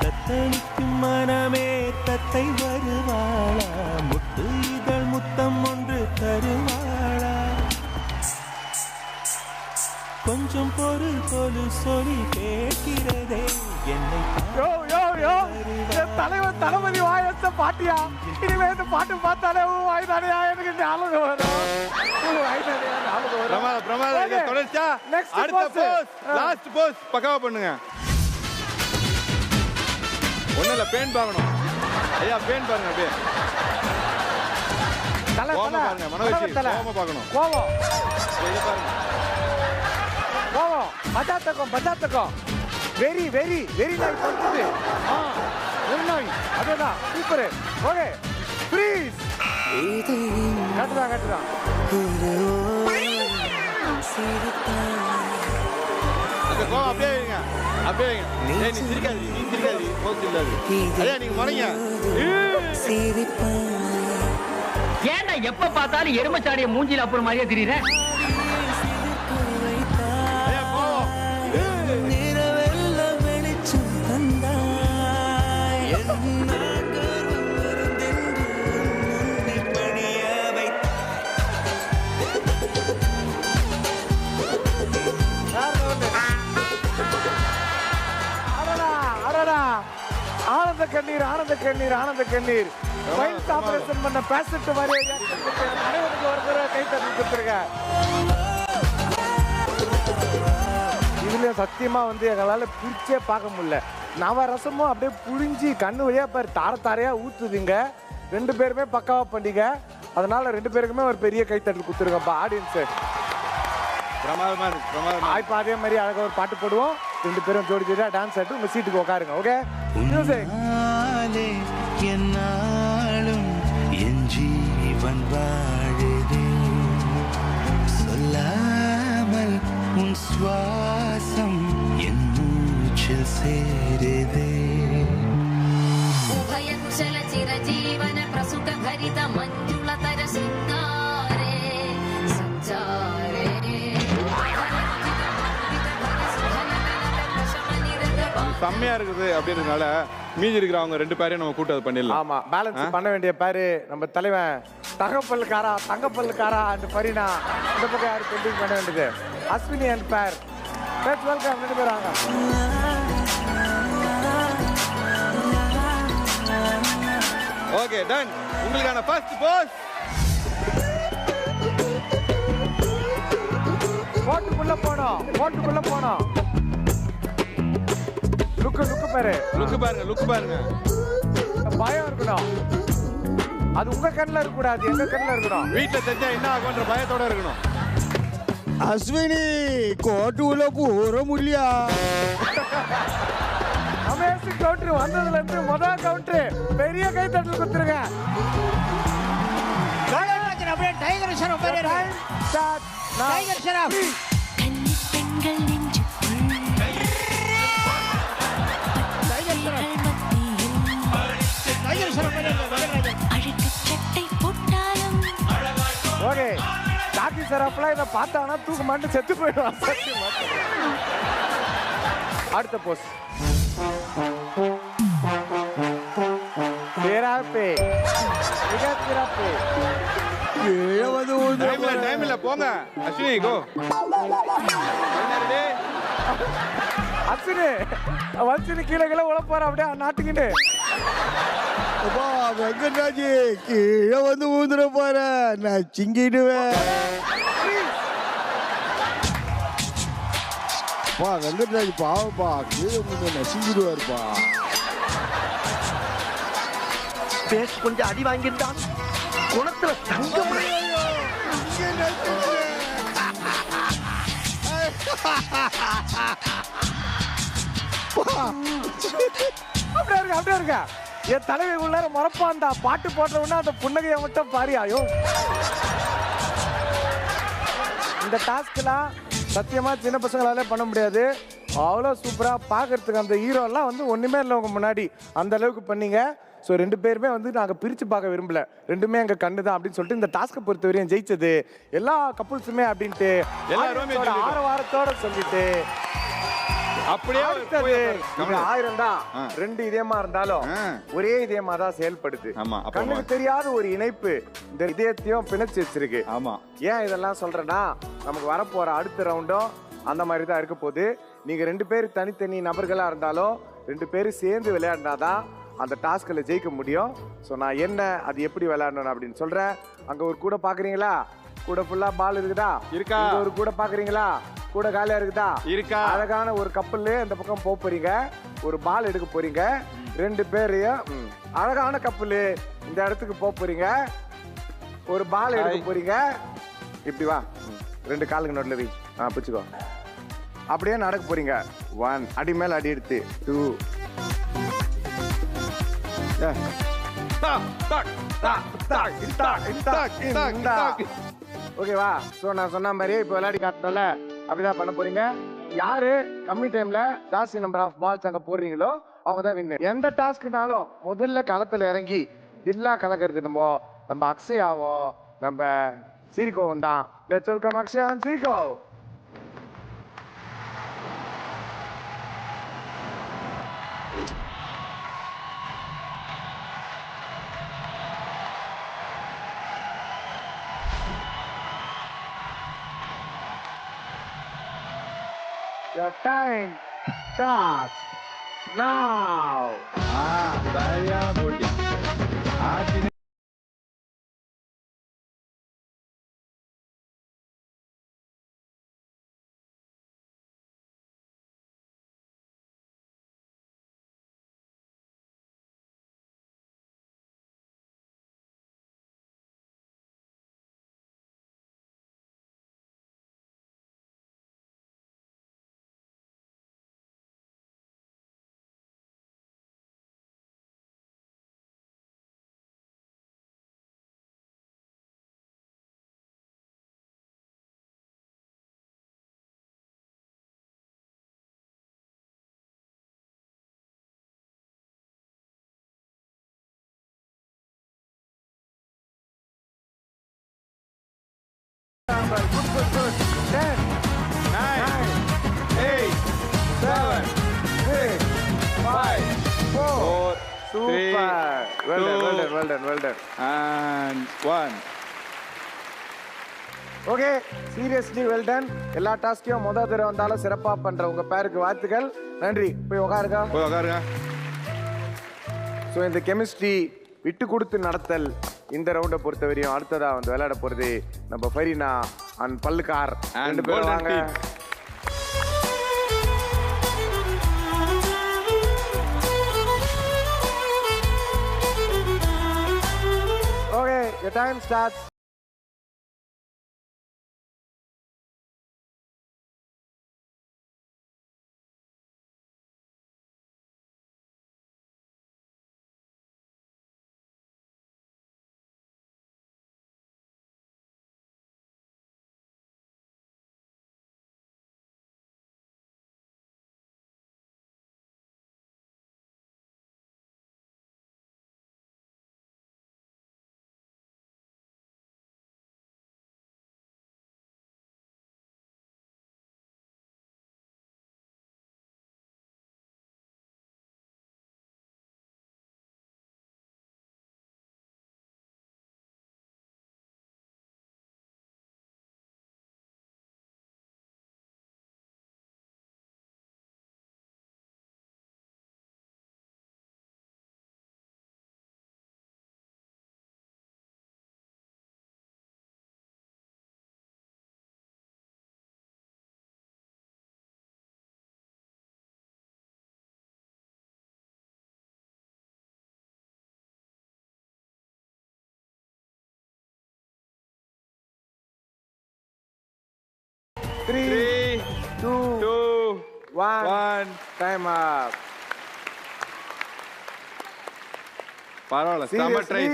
தத்தளிக்கும் மனமே தத்தை வருவாளா, முத்து இதழ் முத்தம் ஒன்று தருவாளா, கொஞ்சம் பொருள் சொல்லி கேட்கிறதே என்னை. தலைவர் தளபதி வாயத்த பாட்டியா? இனிமே இந்த பாட்டு பார்த்தாலே வாய்தானையா எனக்கு ஞாபகம் வரும். லாஸ்ட் போஸ் பக்காவா பண்ணுங்க. ஒண்ணும் இல்ல, பேன் பார்க்கணும். ஐயா பேன் பாருங்க. அப்படியே கோவம் பாருங்க. மனோஜ் கோவம் பார்க்கணும். கோவம் இத பாருங்க. கோவம் பஜாத்தக்கம் வெரி வெரி வெரி நைஸ் பண்ணுது. Very nice. அதுதான் சூப்பர். ஓகே, ப்ளீஸ் கட்டுதான் அந்த கோவம் அப்படியே வைங்க. அப்படியே வைங்க. நீ சிரிக்காது. போஸ் இல்லாது. ஐயா நீங்க வரீங்க. ஏன்டா எப்ப பார்த்தாலும் எருமச்சாடிய மூஞ்சில அப்புறம் மாதிரியே தெரியுற? ஆனந்த கண்ணீர் ஃபைல்ஸ் ஆபரேஷன் பண்ண பேசட் மாதிரி அனைவருக்கு ஒரு தடவை கை தட்டி கொடுத்துருங்க. இதுல சத்தியமா எங்களால பிரிச்சே பார்க்க முடியல. நவரசமும் அப்படியே புழிஞ்சி கண்ணு வழியா பாரு தாரையா ஊத்துதுங்க. 2 பேருமே பக்காவா பண்ணீங்க. அதனால 2 பேருக்குமே ஒரு பெரிய கைத்தட்டல் கொடுத்துருங்கப்பா ஆடியன்ஸ். பிரமாதமா இருக்கு. இப்ப அதே மாதிரி அழகா ஒரு பாட்டு போடுவோம். 2 பேரும் ஜோடியா டான்ஸ் ஆட்டு உங்க சீட்டுக்கு உட்காருங்க. Okay, music. என்னாலும் என் ஜீவன் வாழுதே, சொல்லாமல் உன் சுவாசம் என் மூச்சில் சேருதே. உபயகுஷல சிரஜீவன பிரசுக பரித மஞ்சுளதர சிங்காரே சஞ்சாரே. செம்மையா இருக்குது அப்படின்றதுனால மீதி இருக்கிறவங்க 2 பேரையும் நம்ம கூட்டு அது பண்ணிடலாம். ஆமா, பேலன்ஸ் பண்ண வேண்டிய பேரு நம்ம தலைவன் தங்கப்பல்லுக்காரா அண்ட் பரினா. இந்த பக்கம் யாரு பெண்டிங் பண்ண வேண்டியது? அஸ்வினி அண்ட் பேர். வெல்கம் 2 பேர் வாங்க. Okay done. உங்களுக்கான ஃபர்ஸ்ட் போஸ். கோட்டுக்குள்ள போனோம். லுக்கு பாரு. லுக் பாருங்க. பயம் இருக்கணும். அது உங்க கண்ணில் இருக்கக்கூடாது, எங்க கண்ணில் இருக்கணும். வீட்டுல தெரிஞ்சா என்ன ஆகுன்ற பயத்தோட இருக்கணும். அஸ்வினி கோட்டு உள்ள போற முடியா? அமேசிங் கவுண்டர் வந்ததுல இருந்து முதல் கவுண்டர். பெரிய கை தட்டல் குத்துருங்க. டைகர் ஷரப் டைகர் ஷரப் பெண்கள் நெஞ்சுக்குள் அழுக்கு சட்டை போட்டாலும் ஓகே டாக்கி சரப்லாம் இதை பார்த்தானா தூக்கு மாட்டு செத்து போயிடுவான். அடுத்த போஸ். சிறப்பு, மிக சிறப்பு. டைம் இல்ல போங்க. அஸ்வினி கோ. அஸ்வினி வச்சுன்னு கீழே உழப்பாரு அப்படியே நாட்டுக்கிட்டு. வெங்கடாஜி கீழே வந்து ஊந்துட போற, நான் சிங்கிடுவேன். வெங்கடாஜி பாவப்பா, கீழே வந்து நசிங்கிடுவாருப்பா. பேஸ் கொஞ்சம் அடி வாங்கியிருந்தான். குணத்துல தங்கம். அப்படியே இருக்க. என் தலைவை உள்ளார மறப்பான்டா. பாட்டு போட்டவொன்னா அந்த புன்னகையை மட்டும் பாரியாயோ. இந்த டாஸ்க்லாம் சத்தியமா சின்ன பசங்களாலே பண்ண முடியாது. அவ்வளோ சூப்பரா பார்க்கறதுக்கு அந்த ஹீரோலாம் வந்து ஒண்ணுமே இல்லை உங்க முன்னாடி. அந்த அளவுக்கு பண்ணீங்க. ஸோ 2 பேருமே வந்து நாங்கள் பிரித்து பார்க்க விரும்பல. 2மே எங்கள் கண்ணு தான் அப்படின்னு சொல்லிட்டு இந்த டாஸ்க்கை பொறுத்தவரையும் ஜெயிச்சது எல்லா கப்புள்ஸுமே அப்படின்ட்டு எல்லாரும் ஆரவாரத்தோட சொல்லிட்டு அப்படியே அடுத்தது 1000 தான். 2 இதயமா இருந்தாலும் ஒரே இதயமா தான் செயல்படுது. கண்ணுக்கு தெரியாத ஒரு இணைப்பு இந்த இதயத்தையும் பிணைச்சு வச்சிருக்கு. ஆமா. ஏன் இதெல்லாம் சொல்றேன்னா நமக்கு வரப்போற அடுத்த ரவுண்டும் அந்த மாதிரி தான் இருக்க போகுது. நீங்க 2 பேர் தனித்தனி நபர்களா இருந்தாலும் 2 பேரும் சேர்ந்து விளையாடினாதான் அந்த டாஸ்கில் ஜெயிக்க முடியும். ஸோ நான் என்ன அது எப்படி விளையாடணும் அப்படின்னு சொல்றேன். அங்க ஒரு கூட பாக்குறீங்களா? கூட ஃபுல்லா பால் இருக்குதா? இருக்கா? ஒரு கூட பாக்குறீங்களா? கூட காலியா இருக்குதா? இருக்கா? அழகான ஒரு கப்பல் இந்த பக்கம் போக போறீங்க. ஒரு பால் எடுக்க போறீங்க. 2 பேரையும் அழகான கப்பல் இந்த இடத்துக்கு போக போறீங்க. ஒரு பால் எடுக்க போறீங்க. இப்படி வா. 2 காலுக்கு நடுல வை. பிடிச்சுக்கோ. அப்படியே நடக்க போறீங்க. 1 அடி மேல அடி எடுத்து 2 ஓகேவா? ஸோ நான் சொன்ன மாதிரி இப்போ விளையாடி காட்டல அப்படிதான் பண்ண போறீங்க. யாரு கம்மி டைம்ல ஜாஸ்தி நம்பர் ஆஃப் பால்ஸ் அங்க போடுறீங்களோ அவங்க தான் வின்னு. எந்த டாஸ்க்னாலும் முதல்ல களத்துல இறங்கி ஜில்லா கலக்கிறது நம்ம அக்ஷயாவும் நம்ம சீரிகோவும் தான். லெட்ஸ் வெல்கம் அக்ஷயா அண்ட் சீரிகோ. Your time starts now. சரியா போட்டி. Good. 10, 9, 8, 7, 6, 5, 4. Super. Well done. And 1. Okay, seriously well done. எல்லா டாஸ்கையும் முதல் தடவை வந்தாலும் சிறப்பாக பண்ற உங்க பேருக்கு வாழ்த்துக்கள். நன்றி. போய் உட்காருங்க. போய் உட்காருங்க. ஸோ இந்த கெமிஸ்ட்ரி விட்டு கொடுத்து நடத்தல். இந்த ரவுண்டை பொறுத்த வரையும் அடுத்ததா வந்து விளையாட போறது நம்ம ஃபரீனா அண்ட் பல்லுக்கார். ரெண்டு பேரும் வாங்க. Okay, your time starts. Three, two, one. Time up. பரவாயில்ல,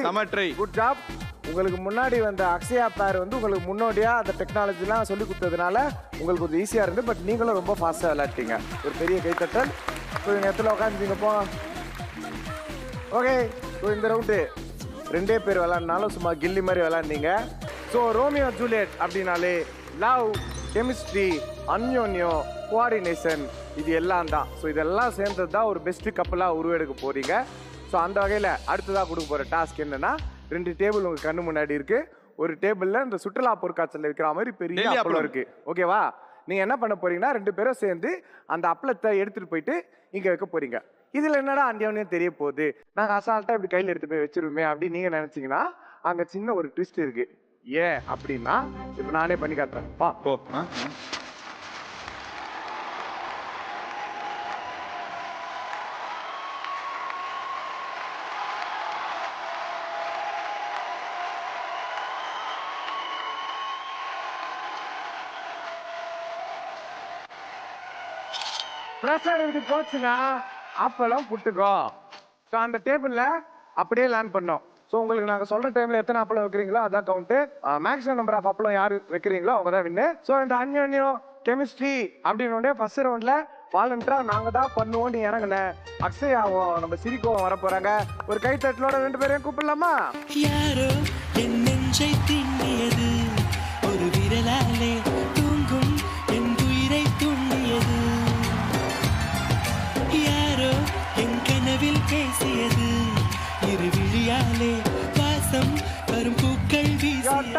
சம ட்ரை. Good job. உங்களுக்கு முன்னாடி வந்த அக்ஷயா பேர் வந்து உங்களுக்கு முன்னோடியா அந்த டெக்னாலஜிலாம் சொல்லி கொடுத்ததுனால உங்களுக்கு கொஞ்சம் ஈஸியாக இருந்து. பட் நீங்களும் ரொம்ப ஃபாஸ்ட்டாக விளையாட்டீங்க. ஒரு பெரிய கைத்தட்டல். ஸோ இந்த இடத்துல உட்காந்துங்க போங்க. ஓகே, ஸோ இந்த ரவுண்டு 2 பேர் விளையாடினாலும் சும்மா கில்லி மாதிரி விளையாடுனீங்க. ஸோ ரோமியோ ஜூலியட் அப்படின்னாலே லவ், கெமிஸ்ட்ரி, அந்யோன்யம், கோஆர்டினேஷன் இது எல்லாம் தான். ஸோ இதெல்லாம் சேர்ந்தது தான் ஒரு பெஸ்ட் கப்பலாக உருவெடுக்க போறீங்க. ஸோ அந்த வகையில் அடுத்ததாக கொடுக்க போகிற டாஸ்க் என்னன்னா, 2 டேபிள் உங்கள் கண்ணு முன்னாடி இருக்கு. ஒரு டேபிளில் இந்த சுற்றுலா பொருட்காட்சியில் வைக்கிற மாதிரி பெரிய அப்பளம் இருக்கு. ஓகேவா? நீங்கள் என்ன பண்ண போறீங்கன்னா 2 பேரும் சேர்ந்து அந்த அப்பளத்தை எடுத்துகிட்டு போயிட்டு இங்கே வைக்க போறீங்க. இதில் என்னடா அந்யோன்யம் தெரிய போகுது, நாங்கள் அசால்ட்டாக இப்படி கையில் எடுத்து போய் வச்சிருவோமே அப்படின்னு நீங்கள் நினச்சிங்கன்னா அங்கே சின்ன ஒரு ட்விஸ்ட் இருக்கு. ஏன் அப்படின்னா இப்போ நானே பண்ணி காட்டுறேன். போ. ப்ரெஷர் இப்படி போச்சுன்னா அப்பெல்லாம் புட்டுக்கோ. ஸோ அந்த டேபிளில் அப்படியே லேண்ட் பண்ணோம். ஸோ உங்களுக்கு நாங்கள் சொல்கிற டைமில் எத்தனை அப்பளம் வைக்கிறீங்களோ அதான் கவுண்ட்டு. மேக்ஸிமம் நம்பர் ஆஃப் அப்பளம் யார் வைக்கிறீங்களோ அவங்க தான் வின்னு. ஸோ இந்த அந்யோன்யம், கெமிஸ்ட்ரி அப்படின்னு ஃபர்ஸ்ட் ரவுண்டில் வாலண்டராக நாங்கள் தான் பண்ணுவோம். நீ இறங்குனேன். அக்ஷயாவும் நம்ம சிரிக்கவும் வர போகிறாங்க. ஒரு கைத்தட்டலோட 2 பேரையும் கூப்பிடலாமா? யாரோ என் நெஞ்சை திண்ணியது, ஒரு விரலாலே தூங்கும் என் உயிரை துண்ணியது. யாரோ என் கனவில் பேசியது, இரு விழியாலே வாசம் வரும் பூக்கள் வீசியது.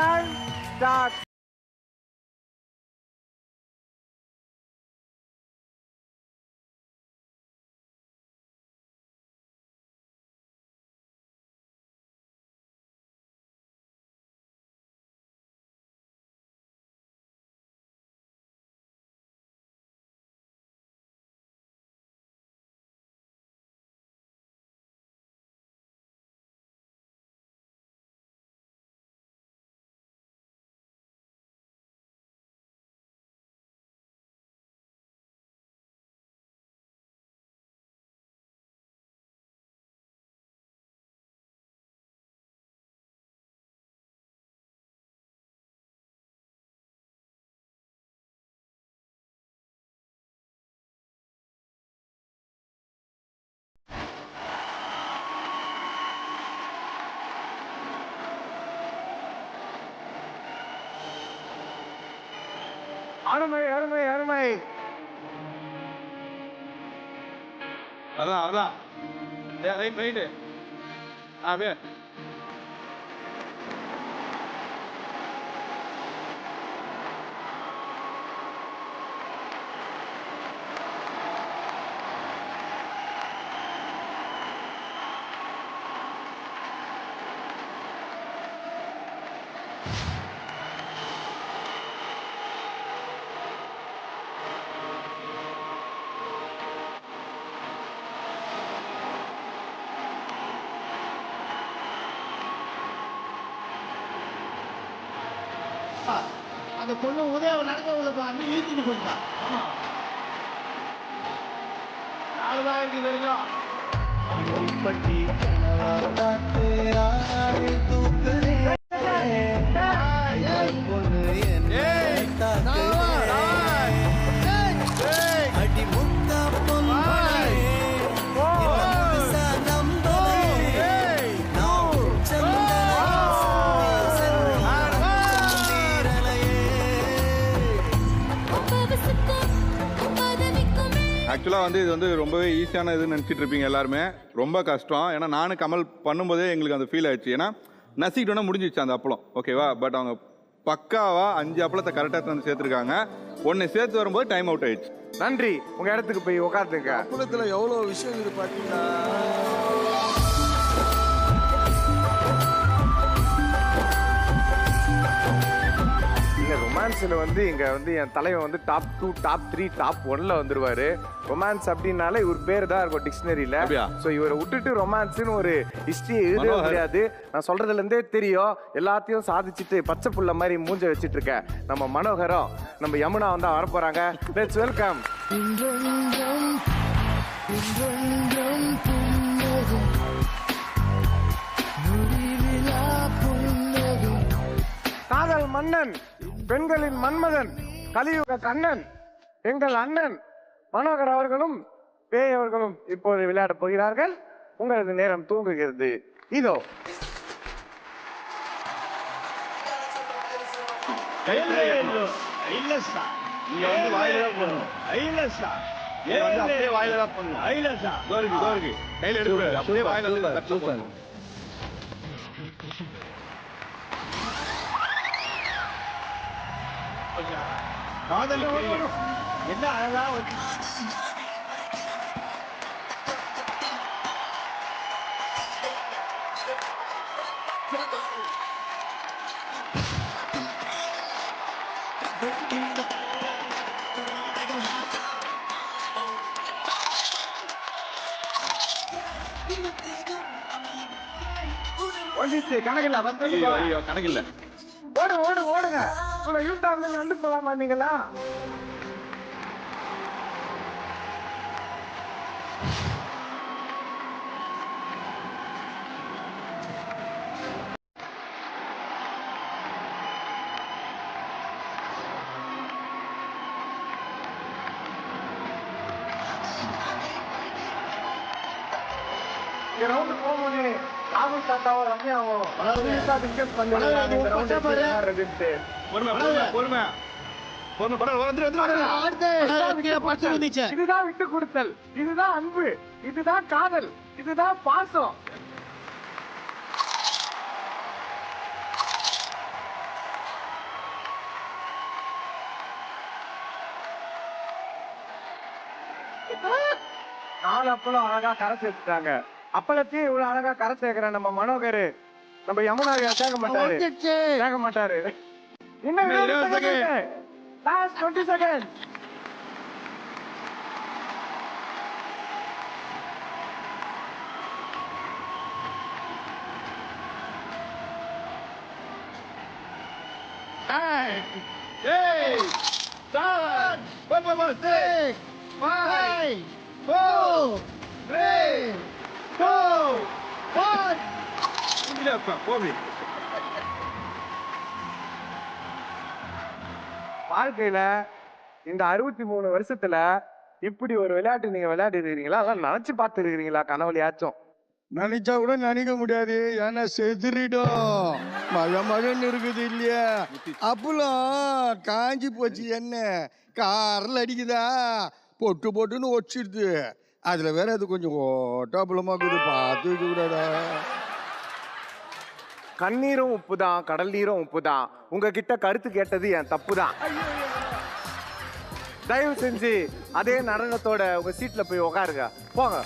அருமை அருமை அருமை. அதான் ரைட்டு. அப்படியே அந்த பொண்ணு உதயம் நடக்க அண்ணி இழுத்துட்டு போயிட்டா. ஆமா அவ்வளோதான் இருக்கு தெரியும். ஆக்சுவலாக வந்து இது வந்து ரொம்பவே ஈஸியான இதுன்னு நினச்சிட்டு இருப்பீங்க எல்லாருமே. ரொம்ப கஷ்டம். ஏன்னா நானும் கமல் பண்ணும்போதே எங்களுக்கு அந்த ஃபீல் ஆயிடுச்சு. ஏன்னா நசிக்கிட்டோன்னா முடிஞ்சிச்சு அந்த அப்பளம், ஓகேவா? பட் அவங்க பக்காவா 5 அப்பளத்தை கரெக்டாக வந்து சேர்த்துருக்காங்க. ஒன்று சேர்த்து வரும்போது டைம் அவுட் ஆயிடுச்சு. நன்றி. உங்க இடத்துக்கு போய் உட்காந்துங்க. அப்பளத்துல எவ்வளோ விஷயம் இது பார்த்தீங்களா? ரொமான்ஸ்ல வந்து இங்க வந்து என் தலைவன் வந்து டாப் 2 டாப் 3 டாப் 1ல வந்துருவாரு. ரொமான்ஸ் அப்படின்னாலே இவர் பேர் தான் இருக்கும் டிக்ஷனரியில. சோ இவரை விட்டுட்டு ரொமான்ஸ்னு ஒரு ஹிஸ்டரி எழுதவே முடியாது. நான் சொல்றதுல இருந்தே தெரியும். எல்லாத்தையும் சாதிச்சுட்டு பச்சை புள்ள மாதிரி மூஞ்ச வச்சிட்டு இருக்க நம்ம மனோகரம், நம்ம யமுனா வந்தா வர போறாங்க. Let's welcome. காதல் மன்னன், பெண்களின் மன்மதன், கலியுக கண்ணன், எங்கள் அண்ணன் மனோகர் அவர்களும் பேய் அவர்களும் இப்போது விளையாட போகிறார்கள். உங்களது நேரம் தூங்குகிறது. இதோ என்ன அழகா கணக்கில்ல கணக்கில்ல. ஓடுங்க. வந்து போலாமா நீங்களா? போகும்போது ராகுல் தாத்தாவும் ரம்யாவும் இதுதான் விட்டு கொடுத்தல், இதுதான் அன்பு, இதுதான் காதல், இதுதான் பாசம். நாலு அப்பளம் அழகா கரை சேர்த்துட்டாங்க. அப்பளத்தையும் இவ்வளவு அழகா கரை சேர்க்கிற நம்ம மனோகர், நம்ம யமுனாவை சேர்க்க மாட்டாரு. இன்னும் 20 செகண்ட். Last 20 second. வாழ்க்கையில இந்த 63 வருஷத்துல இப்படி ஒரு விளையாட்டு நீங்க விளையாடி இருக்கீங்களா? அதெல்லாம் நினைச்சு பார்த்து இருக்கிறீங்களா கனவுலையாச்சும்? நினைச்சா கூட நினைக்க முடியாது. ஏன்னா செதுறிடும். மழன்னு இருக்குது இல்லையா? அப்பெல்லாம் காஞ்சி போச்சு. என்ன காரில் அடிக்குதா பொட்டுன்னு ஒச்சிடுது. அதுல வேற அது கொஞ்சம் ஓட்டாப்புலமாக்குது. பார்த்து வைக்க கூடாதா? கண்ணீரும் உப்புதான், கடல் நீரும் உப்புதான். உங்ககிட்ட கருத்து கேட்டது என் தப்புதான். தயவு செஞ்சு அதே நடனத்தோட உங்க சீட்ல போய் உட்காருங்க. போங்க.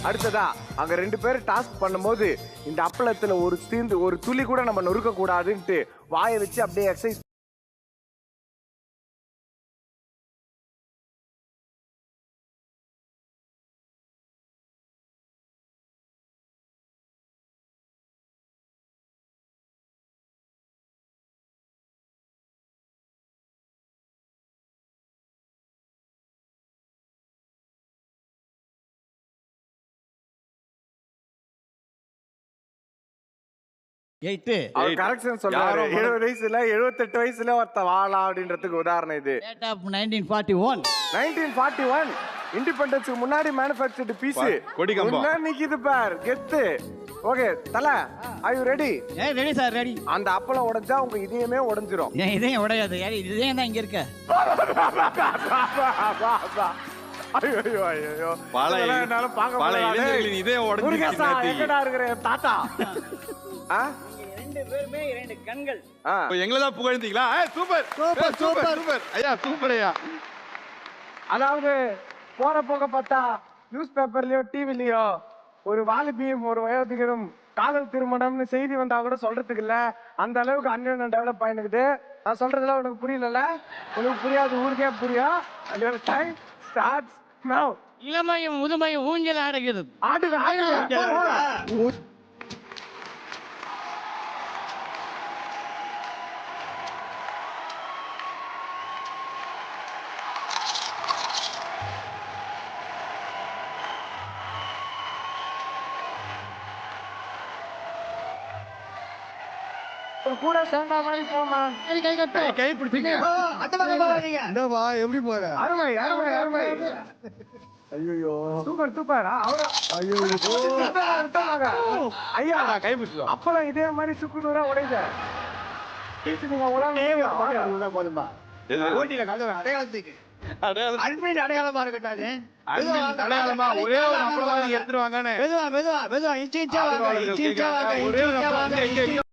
அடுத்ததா அங்க 2 பேரும் டாஸ்க் பண்ணும்போது இந்த அப்பளத்துல ஒரு துளி கூட நம்ம நொறுக்க கூடாதுன்ட்டு வாயை வச்சு அப்படியே எக்ஸசைஸ் அவர் கரெக்ஷன் சொல்றாரு. 70 வயசுல 78 வயசுல ஒருத்த வாழா அப்படின்றதுக்கு உதாரணம் இது. 1941 இண்டிபெண்டன்ஸ்க்கு முன்னாடி மேனுஃபேக்சர்டு பீஸ். என்ன நிக்குது பார் கெத்து. ஓகே தல, are you ready? Ready sir, ready. அந்த அப்பளம் உடைஞ்சா உங்க இதயமே உடைஞ்சிரும். ஏன் இதயம் உடையாது, இதயம் தான் இங்க இருக்க. ஐயோ ஐயோ பாலை என்னால பார்க்க பாலை முடியல. இதே உடைஞ்சிருச்சு. எங்கடா இருக்கிற தாத்தா? ரெண்டு பேருமே 2 கண்கள். எங்களை தான் புகழ்ந்தீங்களா? சூப்பர் சூப்பர் சூப்பர் சூப்பர் ஐயா, சூப்பர் ஐயா. அதாவது போற போக பார்த்தா நியூஸ் பேப்பர்லயோ டிவிலயோ ஒரு வாலிபியும் ஒரு வயோதிகரும் காதல் திருமணம்னு செய்தி வந்தா கூட சொல்றதுக்கு இல்ல. அந்த அளவுக்கு அந்யோன்யம் டெவலப் ஆயினுக்குது. நான் சொல்றதுல உனக்கு புரியல, உனக்கு புரியாது, ஊருக்கே புரியும். டைம் ஸ்டார்ட்ஸ் நவ. இளமையும் முதுமையும் ஊஞ்சல் ஆடுகிறது. கூட சேர்ந்தா மாதிரி போமா. கை பிடிச்சிங்க. என்னவா எப்படி போற? அருமை அருமை அருமை. ஐயோ சூப்பர் சூப்பர். ஐயோ ஐயா கை பிடிச்சோம். அப்பலாம் இதே மாதிரி சுக்குநூறா உடைஞ்ச நீங்க உடனே போதுமா ஓட்டில கதை அடையாளத்துக்கு அட்மிட் அடையாளமா இருக்கட்டாது. அடையாளமா ஒரே ஒரு அப்பளம் எடுத்துட்டு வாங்கன்னு. மெதுவா மெதுவா மெதுவா இன்ச்சின்ச்சா வாங்க, இன்ச்சின்ச்சா வாங்க, ஒரே ஒரு இன்ச்சின்ச்சா அப்பளம் வாங்க. எங்க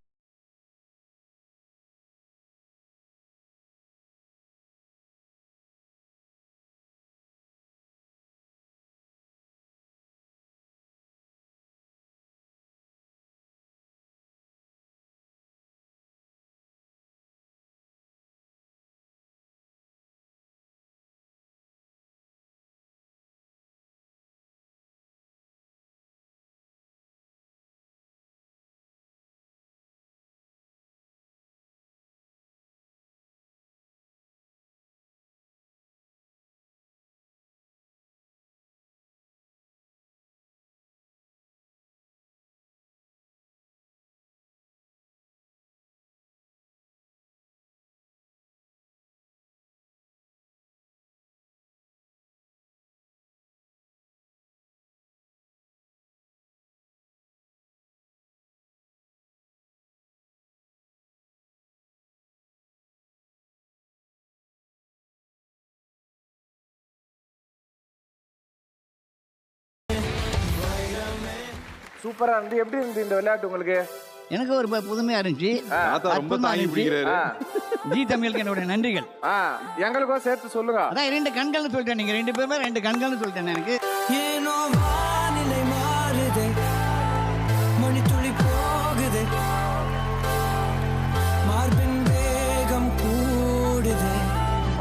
சூப்பரா இருந்து. எப்படி இருந்து இந்த விளையாட்டு உங்களுக்கு? எனக்கு ஒரு புதுமையா இருந்துச்சு. ரொம்ப தாங்கி பிடிக்கிறாரு. ஜி தமிழுக்கு என்னோட நன்றிகள். எங்களுக்கும் சேர்த்து சொல்லுங்க. அதான் 2 கண்கள்னு சொல்லிட்டேன். நீங்க 2 பேருமே 2 கண்கள்னு சொல்லிட்டேன். எனக்கு ஏனோ வானிலை மாறுதே, மணித்துளி போகுதே, மார்பின் வேகம் கூடுதே.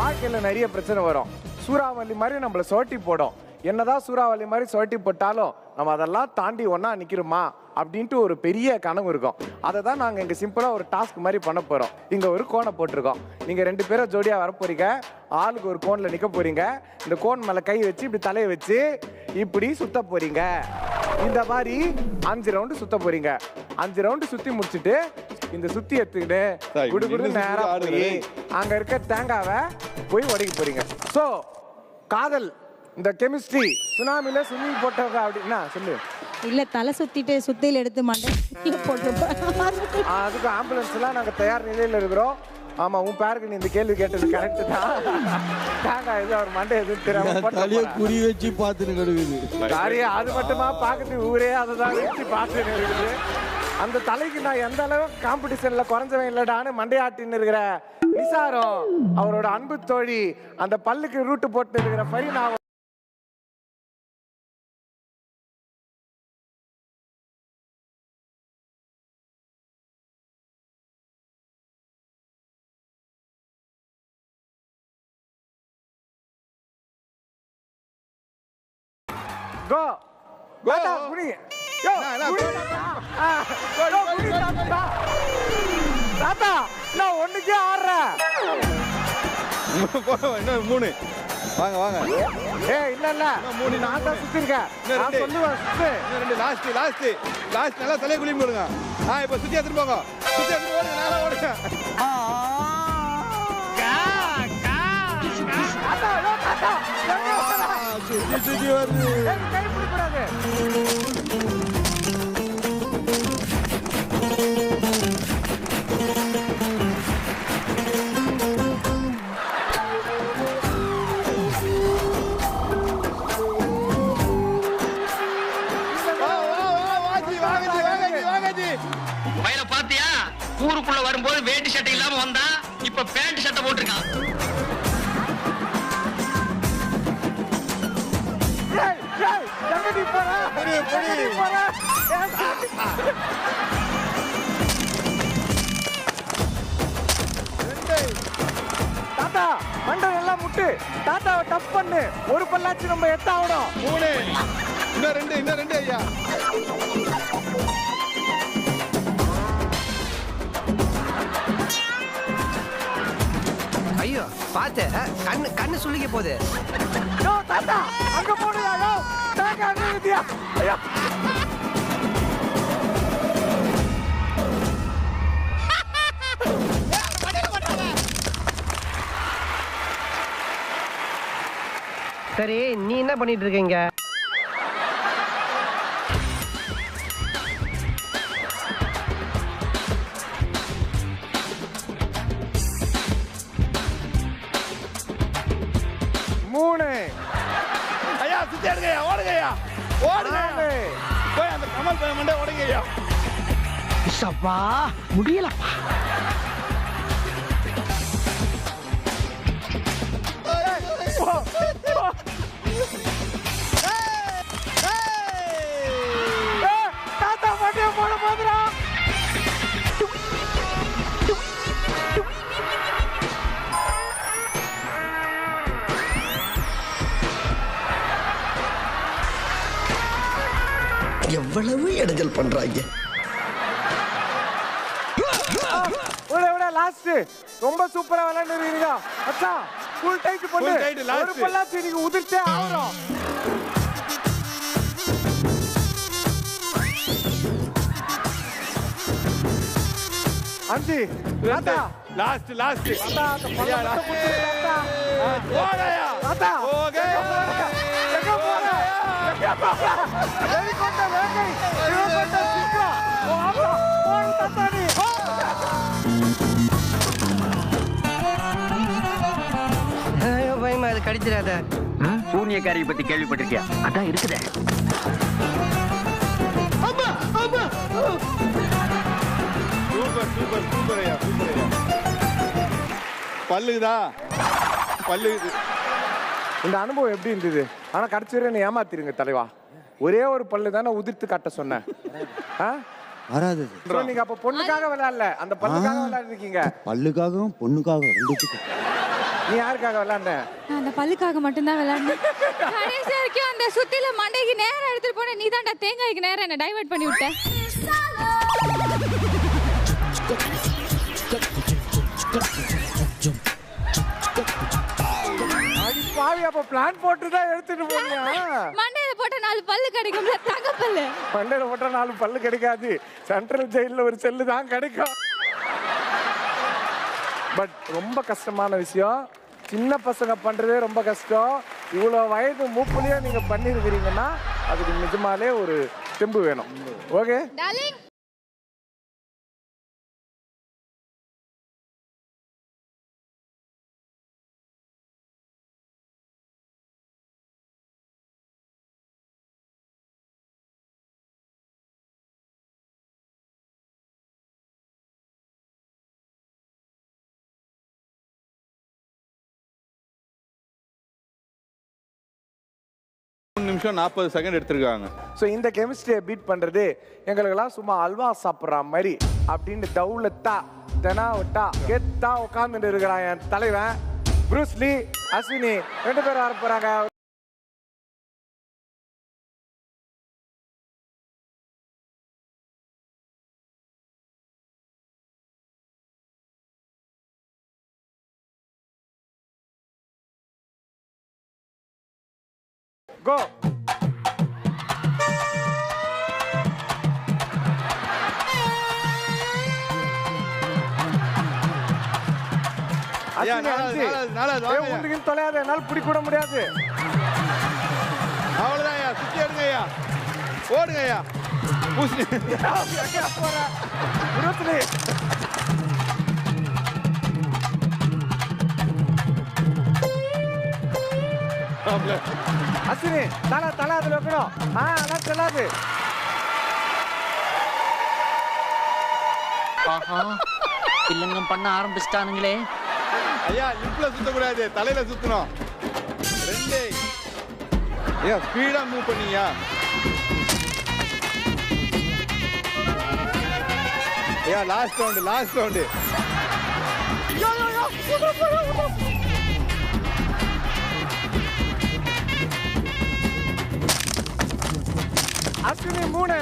வாழ்க்கையில நிறைய பிரச்சனை வரும். சூறாவளி மாதிரி நம்மள சோட்டி போடும். என்னதான் சூறாவளி மாதிரி சோட்டி போட்டாலும் நம்ம அதெல்லாம் தாண்டி ஒன்னா நிக்கிறோமா அப்படின்ட்டு ஒரு பெரிய கனவு இருக்கும். அதை தான் நாங்கள் இங்கே சிம்பிளாக ஒரு டாஸ்க் மாதிரி பண்ண போகிறோம். இங்கே ஒரு கோனை போட்டிருக்கோம். நீங்கள் 2 பேரும் ஜோடியாக வர போறீங்க. ஆளுக்கு ஒரு கோனில் நிற்க போறீங்க. இந்த கோன் மேலே கை வச்சு இப்படி தலையை வச்சு இப்படி சுத்த போறீங்க. இந்த மாதிரி 5 ரவுண்டு சுத்த போறீங்க. 5 ரவுண்டு சுற்றி முடிச்சுட்டு இந்த சுத்தி எடுத்துக்கிட்டு குடுகுடு நேராக போய் அங்கே இருக்க தேங்காவை போய் உடைக்க போறீங்க. ஸோ காதல் இந்த கெமிஸ்ட்ரி சுனாமில ஸ்விம்மிங் போட்டவங்க அப்படின்னா சொல்லு. இல்ல தலை சுத்திட்டு சுத்தியில் எடுத்து மண்டை போட்டுருப்போம். அதுக்கு ஆம்புலன்ஸ் எல்லாம் நாங்க தயார் நிலையில இருக்கிறோம். ஆமா, உன் பேருக்கு நீ இந்த கேள்வி கேட்டது கரெக்ட் தான். தேங்காய் இது அவர் மண்டை எதுவும் தெரியாம குறி வச்சு பார்த்துன்னு கிடக்குது. சாரியா, அது மட்டுமா பார்க்கறது ஊரே அதை தான் வச்சு பார்த்துன்னு இருக்குது. அந்த தலைக்கு நான் எந்த அளவுக்கு காம்படிஷன்ல குறைஞ்சவன் இல்லடான்னு மண்டையாட்டின்னு இருக்கிற நிசாரம் அவரோட அன்பு தோழி அந்த பல்லுக்கு ரூட்டு போட்டு இருக்கிற Fareena Go. Go. Guni. Yo. Guni. Go. Guni tata. Tata. நான் ஒண்ணுக்கே ஆடுறேன். இன்னும் 3. வாங்க வாங்க. ஏய் இல்ல இல்ல. 3 நான் தான் சுத்திருக்கேன். நான் சொல்லுவேன் சுத்து. இன்னும் 2 லாஸ்ட் நல்லா தலைய குளியும் போடுங்க. இப்போ சுத்தி எடுத்துட்டு போங்க. சுத்தி எடுத்துட்டு ஓடுங்க, நேரா ஓடுங்க. சுத்தி சுத்தி வருது. கை பிடிக்கூடாது. வயல பாத்தியா? ஊருக்குள்ள வரும்போது வேட்டி சட்டை இல்லாம வந்தா இப்ப பேண்ட் சட்டை போட்டிருக்கான். தாத்தா மண்டை எல்லாம் முட்டு. தாத்தாவை டப் பண்ணு. ஒரு பல்லாச்சு நம்ம எத்தாவணும். 3 இன்னும் 2 ஐயா. ஐயோ பாத்து கண்ணு சுள்ளிக்க போகுது. தாத்தா அங்க போடுயா. தாங்க அங்க இருந்தியா? ஐயா சரி நீ என்ன பண்ணிட்டு இருக்கீங்க? ஐயா சுத்தி எடுங்கய்யா, ஓடுங்கய்யா, ஓடுங்க. போய் அந்த கமல் பையன் மண்டே ஓடுங்கய்யா. சப்பா முடியலப்பா. தாத்தா மண்டே போட போதுரா. எவ்வளவு இடைஞ்சல் பண்றாங்க. லாஸ்ட் ரொம்ப சூப்பரா விளையாண்டுருக்கீங்க. அச்சா ஃபுல் டைட் பண்ணு. ஒரு பல்லாச்சு நீங்க உதிர்த்தே ஆவறோம். அஞ்சி தாத்தா லாஸ்ட் தாத்தா அந்த பல்லாச்சு குத்து தாத்தா. ஓடுங்கய்யா. தாத்தா ஓகே. எங்க போற? வெறிகொண்ட வேங்கை சிவகொண்ட சிங்கம். ஓ ஆமா ஓடு தாத்தா நீ. பயமா அது கடிச்சிடாத. சூனியக்காரியை பத்தி கேள்விப்பட்டிருக்கியா? அதான் இருக்குதே. சூப்பர் ஐயா. பல்லுதா பல்லுது. இந்த அனுபவம் எப்படி இருந்தது? ஆனா கடைசி வரை என்ன ஏமாத்திருங்க தலைவா. ஒரே ஒரு பல்லு தானே உதிர்த்து காட்ட சொன்னேன். வராது. நீங்க அப்ப பொண்ணுக்காக விளையாடல, அந்த பல்லுக்காக விளையாடிருக்கீங்க. பல்லுக்காகவும் பொண்ணுக்காகவும் ரெண்டுத்துக்கும். நீ யாருக்காக விளையாண்ட? நான் அந்த பல்லுக்காக மட்டும்தான் விளையாடுனேன். கடைசி வரைக்கும் அந்த சுத்தில மண்டைக்கு நேரா எடுத்துட்டு போன நீ தான்டா தேங்காய்க்கு நேரா என்ன டைவர்ட் பண்ணி விட்ட. அடி பாவி, அப்ப பிளான் போட்டு தான் எடுத்துட்டு போனியா? மண்டையில போட்ட 4 பல்லு கிடைக்கும்ல, தங்க பல்லு. மண்டையில போட்ட 4 பல்லு கிடைக்காது. சென்ட்ரல் ஜெயில ஒரு செல்லு தான் கிடைக்கும். பட் ரொம்ப கஷ்டமான விஷயம். சின்ன பசங்க பண்றதே ரொம்ப கஷ்டம். இவ்வளவு வயது மூப்புலயே நீங்க பண்ணிருக்கிறீங்கன்னா அதுக்கு நிஜமாலே ஒரு தெம்பு வேணும். Okay darling. நிமிஷம் 40 செகண்ட் எடுத்திருக்காங்க. ஸோ இந்த கெமிஸ்ட்ரியை பீட் பண்றது எங்களுக்கெல்லாம் சும்மா அல்வா சாப்பிட்ற மாதிரி அப்படின்னு தௌலத்தா தெனாவட்டா கெத்தா உட்காந்துட்டு இருக்கிறான் என் தலைவன் ப்ரூஸ்லி. அஸ்வினி 2 பேரும் வர போறாங்க. Go. ஐயா, அஸ்வினி, நாலாவது, அஞ்சு. நாலாவது, வாங்க ஐயா. உந்துக்கின்னு தொலையாத, என்னால பிடிக்க கூட முடியாது. அவ்வளவுதான் ஐயா, சுத்தி எடுங்க ஐயா, ஓடுங்க ஐயா. பூசணி எங்கேயா போற? 20. அஸ்வினி, தலை அதுல வைக்கணும். அதான் செல்லாது. ஆஹா இல்லங்கம் பண்ண ஆரம்பிச்சிட்டானுங்களே. ஐயா, லிப்ல சுத்தக்கூடாது, தலையில சுத்தணும். 2. ஐயா, ஸ்பீடா மூவ் பண்ணீங்க. ஐயா, லாஸ்ட் ரவுண்டு. அஸ்வினி 3.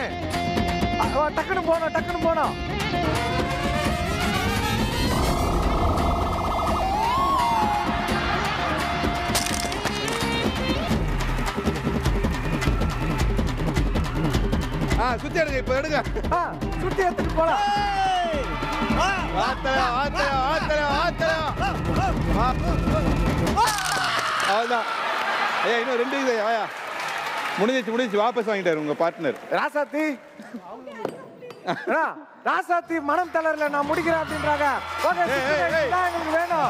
டக்குன்னு போனோம். சுத்தி எடுங்க, இப்ப எடுங்க. சுத்தி எடுத்துட்டு போலாம். வாத்தல. அவ்வளவுதான் ஐயா, இன்னும் 2 இருக்குது ஐயா. முடிஞ்சிச்சு, வாபஸ் வாங்கிட்டாரு உங்க பார்ட்னர். ராசாத்தி மனம் தளரல, நான் முடிக்கிறேன் அப்படின்றாங்க. ஓகே, இதான் எங்களுக்கு வேணும்.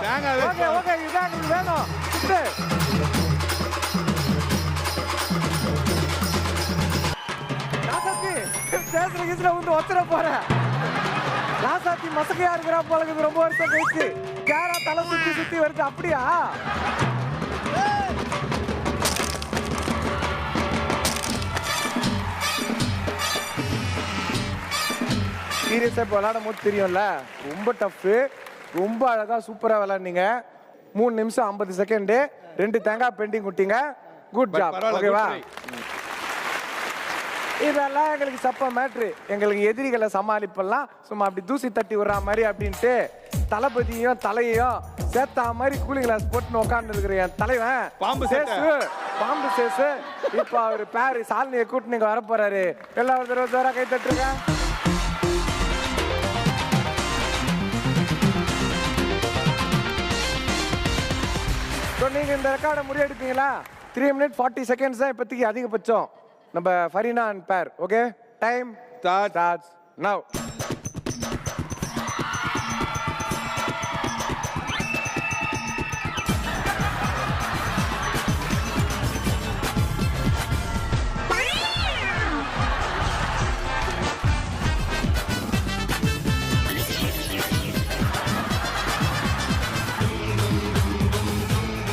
ஓகே, இதான் எங்களுக்கு வேணும். ராசாத்தி பேசுற கீசுல வந்து ஒத்துற போறேன். ராசாத்தி மசக்கையா இருக்கிறா போலக்கு ரொம்ப வருஷம் கழிச்சு கேரா தலை சுத்தி வருது. அப்படியா? சீரியஸா இப்போ விளையாடும் போது தெரியும்ல, ரொம்ப டஃப்பு, ரொம்ப அழகா சூப்பரா விளையாடுனீங்க. 3 நிமிஷம் 50 செகண்ட், 2 தேங்காய் பெண்டிங் விட்டீங்க. Good job. ஓகேவா? இதெல்லாம் எங்களுக்கு சப்ப மேட்ரு. எங்களுக்கு எதிரிகளை சமாளிப்பெல்லாம் சும்மா அப்படி தூசி தட்டி விடுற மாதிரி அப்படின்ட்டு தளபதியும் தலையையும் சேர்த்தா மாதிரி கூலிங் கிளாஸ் போட்டுன்னு உட்காந்து இருக்கிற என் தலைவன் பாம்பு சேசு. இப்போ அவர் பேரு சாலினியை கூட்டு நீங்க வர போறாரு. எல்லாம் ஒரு தடவை கை தட்டுருங்க. நீங்க இந்த ரெக்கார்டை முறியடிப்பீங்களா? 3 minutes 40 seconds தான் இப்போதைக்கு அதிகபட்சம். நம்ம ஃபரீனா அண்ட் பேர். Okay, time starts now.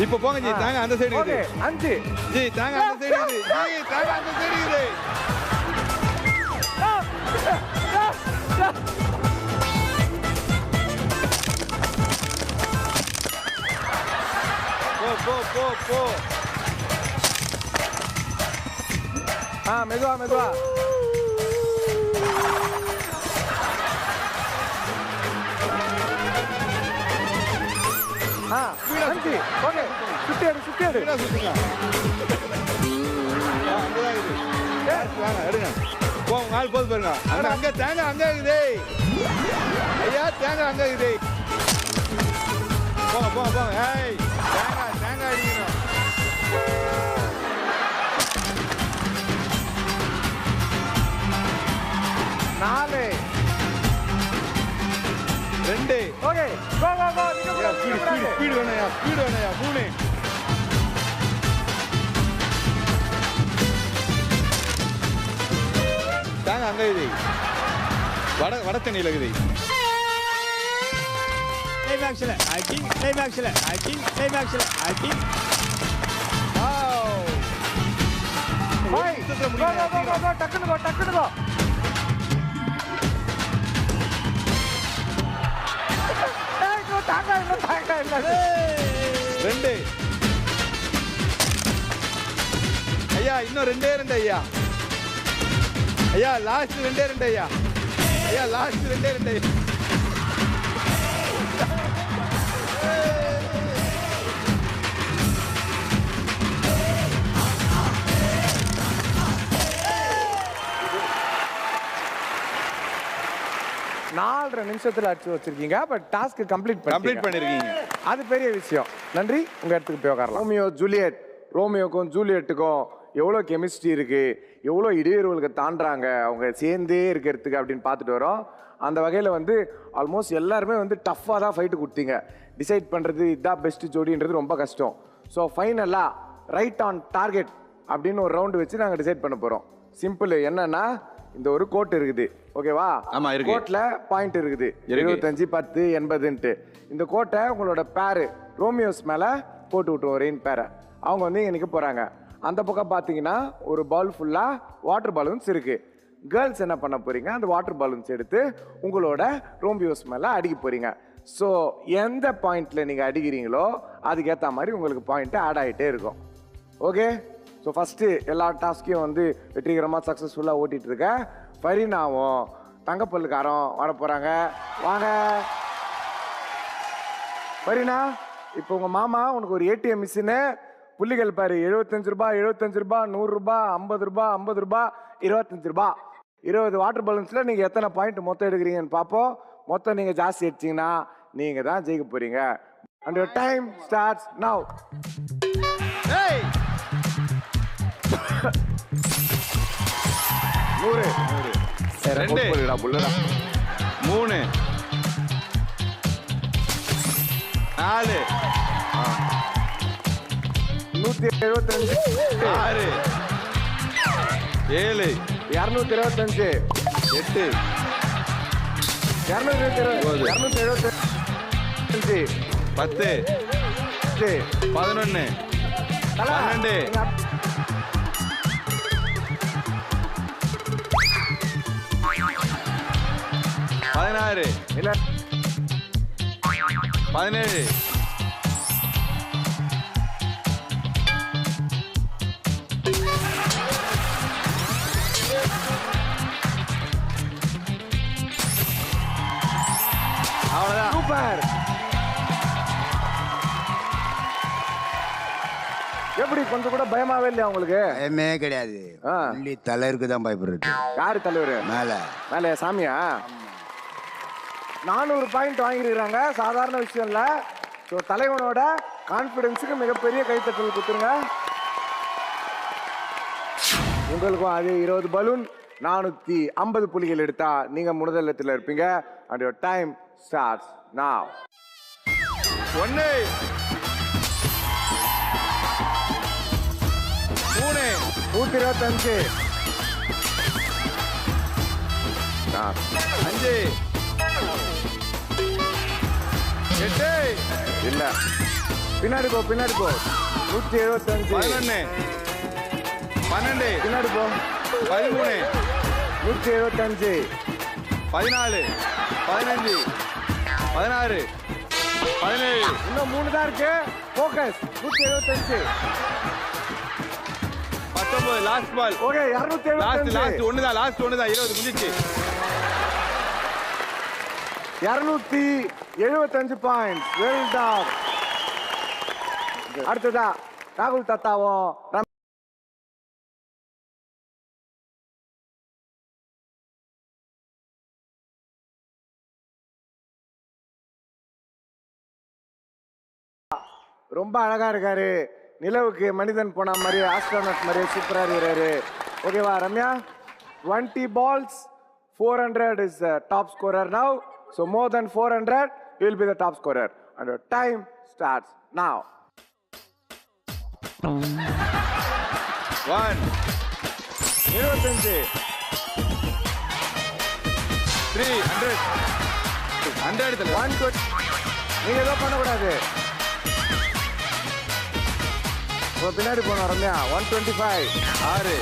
இப்ப போங்க ஜி, தாங்க அந்த சைடு இருக்குது. 5 ஜி, தாங்க அந்த சைடு இருக்குது. ஜி, தாங்க அந்த சைடு இருக்குது. போ. மெதுவா. ஓகே, சுத்தி எடு. சுத்துங்க. அங்கதான் இருக்குது. வாங்க, எடுங்க. போங்க, ஆள் போது பாருங்க. அங்க தேங்காய் அங்க இருக்குது. ஐயா, தேங்காய் அங்க இருக்குது. போங்க. ஏய், தேங்காய் அடிக்கணும். 4 2. ஓகே, கோ. ஸ்பீடு வேணையா. 3. தாங்க அங்க இது வட சென்னையில் இருக்குது. டக்குனு கோ. தாங்க இல்ல. 2. ஐயா, இன்னும் 2 ஐயா. ஐயா, லாஸ்ட் 2 ஐயா. லாஸ்ட் 2 ஐயா. 4.5 நிமிஷத்துல அடிச்சு வச்சிருக்கீங்க. பட் டாஸ்க் கம்ப்ளீட் பண்ணிருக்கீங்க. அது பெரிய விஷயம். நன்றி. உங்க இடத்துக்கு போய் உட்காரலாம். ரோமியோக்கும் ஜூலியட்டுக்கும் எவ்வளோ கெமிஸ்ட்ரி இருக்கு, எவ்வளோ இடையூறுகளுக்கு தாண்டாங்க அவங்க சேர்ந்தே இருக்கிறதுக்கு அப்படின்னு பார்த்துட்டு வரோம். அந்த வகையில் வந்து ஆல்மோஸ்ட் எல்லாருமே வந்து டஃப்பாக தான் ஃபைட்டு கொடுத்தீங்க. டிசைட் பண்ணுறது இதுதான் பெஸ்ட் ஜோடின்றது ரொம்ப கஷ்டம். ஸோ ஃபைனலாக ரைட் ஆன் டார்கெட் அப்படின்னு ஒரு ரவுண்டு வச்சு நாங்கள் டிசைட் பண்ண போகிறோம். சிம்பிள் என்னன்னா, இந்த ஒரு கோட் இருக்குது, ஓகேவா? ஆமா, இருக்கு. கோட்ல பாயிண்ட் இருக்குது 75, 10, 80ன்ட்டு. இந்த கோட்டை உங்களோட பேரு ரோமியோஸ் மேலே போட்டு விட்டுருவோம், ரெயின் பேரை. அவங்க வந்து இங்கே நிற்க போகிறாங்க. அந்த பக்கம் பார்த்தீங்கன்னா ஒரு பால் ஃபுல்லாக வாட்டர் பலூன்ஸ் இருக்குது. கேர்ள்ஸ் என்ன பண்ண போகிறீங்க, அந்த வாட்டர் பலூன்ஸ் எடுத்து உங்களோட ரோமியோஸ் மேலே அடிக்க போகிறீங்க. ஸோ எந்த பாயிண்டில் நீங்கள் அடிக்கிறீங்களோ அதுக்கேற்ற மாதிரி உங்களுக்கு பாயிண்ட்டு ஆட் ஆகிட்டே இருக்கும். ஓகே, ஸோ ஃபஸ்ட்டு எல்லா டாஸ்க்கையும் வந்து வெற்றிகரமாக சக்ஸஸ்ஃபுல்லாக ஓட்டிகிட்டு இருக்க ஃபரீனாவும் தங்கப்பல்லுக்காரம் வர போகிறாங்க. வாங்க ஃபரீனா, இப்போ உங்கள் மாமா உனக்கு ஒரு ஏடிஎம் மிஷினு, புள்ளிகள் பாரு, 75 ரூபாய், 75 ரூபாய், 100 ரூபாய், 50 ரூபாய், 50 ரூபாய், 25 ரூபாய். 20 வாட்டர் பலூன்ஸில் நீங்கள் எத்தனை பாயிண்ட் மொத்தம் எடுக்கிறீங்கன்னு பார்ப்போம். மொத்தம் நீங்கள் ஜாஸ்தி எடுத்தீங்கன்னா நீங்கள் தான் ஜெயிக்க போகிறீங்க. And your time starts now. Hey! 100 2 புள்ளடா 3 4 175 6 7 225 8 275 10 11 12 16 17 அவ்வளவுதான். சூப்பர். எப்படி கொஞ்சம் கூட பயமாவே இல்லையா உங்களுக்கு? பயமே கிடையாது. ஒன்லி தலைவருக்கு தான் பயப்படுறது. யாரு தலைவர்? மேல சாமியா? 400 பாயிண்ட் வாங்கிருக்காங்க, சாதாரண விஷயம் இல்ல. ஸோ தலைவனோட கான்பிடன்ஸுக்கு மிகப்பெரிய கைத்தட்டல் கொடுத்துருங்க. உங்களுக்கும் அதே 20 பலூன் 450 புள்ளிகள் எடுத்தா நீங்க முதலிடத்தில் இருப்பீங்க. And your time starts now. 1 3 125 5 8 இல்ல, பின்னாடி போ 175 11 12 பின்னாடி போ 13 175 14 15 16 17 இன்னும் 3 தான் இருக்கு. Focus. 175 19 last ball. Okay, 275 last ஒன்னு தான் 20 முடிஞ்சிச்சு. 275 பாயிண்ட்ஸ். Well done. அடுத்ததா ராகுல் தாத்தாவும் ரொம்ப அழகா இருக்காரு. நிலவுக்கு மனிதன் போன மாதிரி, ஆஸ்ட்ரோனட் மாதிரி சூப்பரா இருக்கிறாரு. ஓகேவா Ramya? 20 balls, 400 is the top scorer now. So more than 400, you will be the top scorer. And your time starts now. 1 25 300 100 120. நீங்க ஏதோ பண்ணக்கூடாது. பின்னாடி போனோம் ரம்யா. 125 6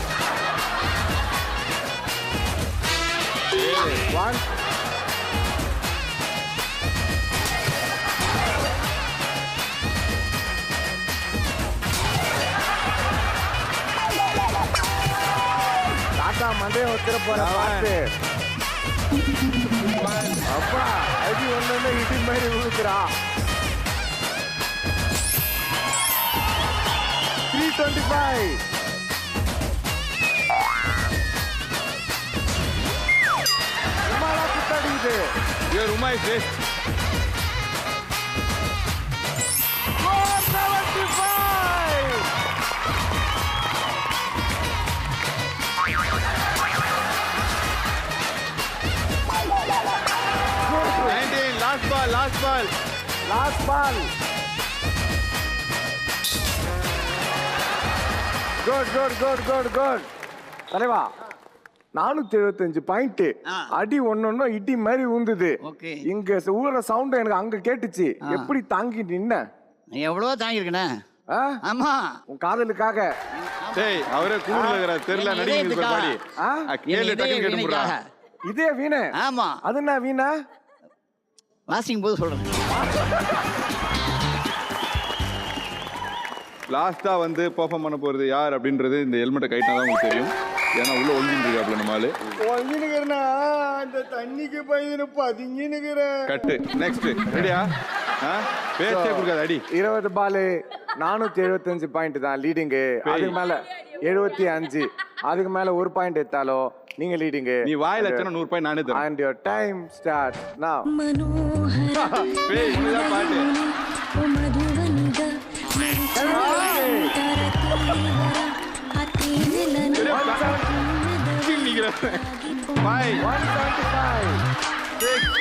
7 1 தாத்தா மண்டைய ஒத்துற போற பார்த்து. அப்பா அடி ஒண்ணு இடி மாதிரி விழுக்குறா. 325 சும்மாலாம் குத்தடிக்குது. Your Uma is best. 19, last ball. Last ball. Good. தலைவா 475 பாயிண்ட். அடி ஒன்னொன்னும் இடி மாதிரி ஊந்துது. இங்க ஊற சவுண்ட் எனக்கு அங்க கேட்டுச்சு. எப்படி தாங்கி நின்ன? எவ்வளவோ தாங்கிருக்கனே. ஆமா, உன் காதலுக்காக. டேய், அவரே கூர்ல இருக்கற தெரியல நடிங்க பாடி. கேளு டக்கு கேட்டு போறா. இதே வீணை. ஆமா. அது என்ன வீணை? வாசிங் போது சொல்றேன். லாஸ்டா வந்து பெர்ஃபார்ம் பண்ண போறது யார் அப்படின்றது இந்த ஹெல்மெட்டை கைட்டா தான் உங்களுக்கு தெரியும். ஏன்னா உள்ள ஒளிஞ்சிட்டு இருக்காப்ல நம்ம ஆளு. ஒளிஞ்சினுக்கிறனா அந்த தண்ணிக்கு பயந்து பதுங்கினுக்கிறேன். கட்டு. நெக்ஸ்ட் ரெடியா? பேச்சே கொடுக்காத அடி. 20 பால் 475 பாயிண்ட் தான் லீடிங். அதுக்கு மேல 75, அதுக்கு மேல ஒரு பாயிண்ட் எடுத்தாலோ நீங்க லீடிங். நீ வாயில அச்சனா 100 பாயிண்ட் நானே தரேன். And your time starts now. பேய் உனதா பாட்டு. Bye. 175. 6.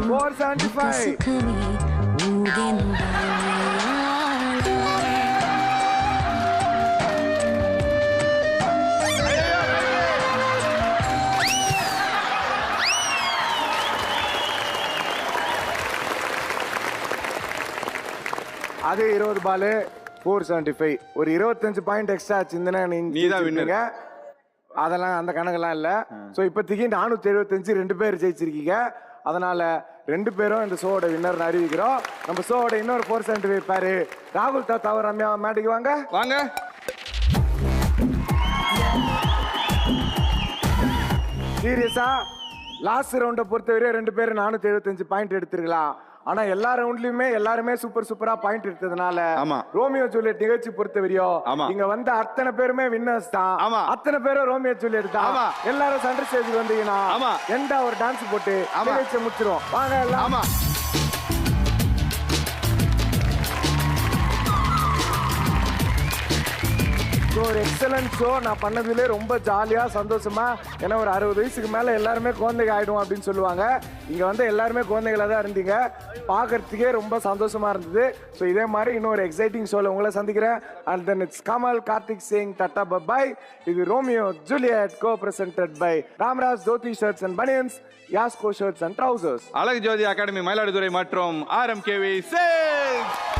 475. அது 20 பால் 475. ஒரு 25 பாயிண்ட் எக்ஸ்ட்ரா ஆச்சுன்னா நீதான் வின்னர். அதெல்லாம் அந்த கணக்கெல்லாம் இல்ல. சோ இப்போதைக்கு 475 2 பேர் ஜெயிச்சிருக்கீங்க. அதனால 2 பேரும் இந்த ஷோட வின்னர் அறிவிக்கிறோம். நம்ம ஷோட இன்னொரு 475 பேரு ராகுல் தாத்தா ரம்யா மேடைக்கு வாங்க. சீரியஸா லாஸ்ட் ரவுண்டை பொறுத்தவரை 2 பேரும் 475 பாயிண்ட் எடுத்துருக்கலாம். ஆனா எல்லா ரவுண்ட்லயுமே எல்லாருமே சூப்பரா பாயிண்ட் எடுத்ததுனால ரோமியோ ஜூலியட் நிகழ்ச்சி பொறுத்தவரையும் இங்க வந்த அத்தனை பேருமே வின்னர்ஸ் தான். அத்தனை பேரும் ரோமியோ ஜூலியட் தான். எல்லாரும் சென்டர் ஸ்டேஜ் வந்தீங்கன்னா எண்டா ஒரு டான்ஸ் போட்டு நிகழ்ச்சியை முடிச்சிரும். வாங்க எல்லாம். ஒரு எக்ஸலன்ட் ஷோ. நான் பண்ணதுலேயே ரொம்ப ஜாலியாக சந்தோஷமா. ஏன்னா ஒரு 60 வயசுக்கு மேலே எல்லாருமே குழந்தைங்க ஆகிடும் அப்படின்னு சொல்லுவாங்க. இங்கே வந்து எல்லாருமே குழந்தைகளாக தான் இருந்தீங்க. பார்க்கறதுக்கே ரொம்ப சந்தோஷமா இருந்தது. ஸோ இதே மாதிரி இன்னொரு எக்ஸைட்டிங் ஷோவில் உங்களை சந்திக்கிறேன். And then it's Kamal Karthik Singh tata bye. இது Romeo Juliet co presented by Ramraj dhoti shirts and banians, யாஸ்கோ shirts and trousers, Azhagu Jothi academy Mayiladuthurai மற்றும் RMKV சேல்ஸ்.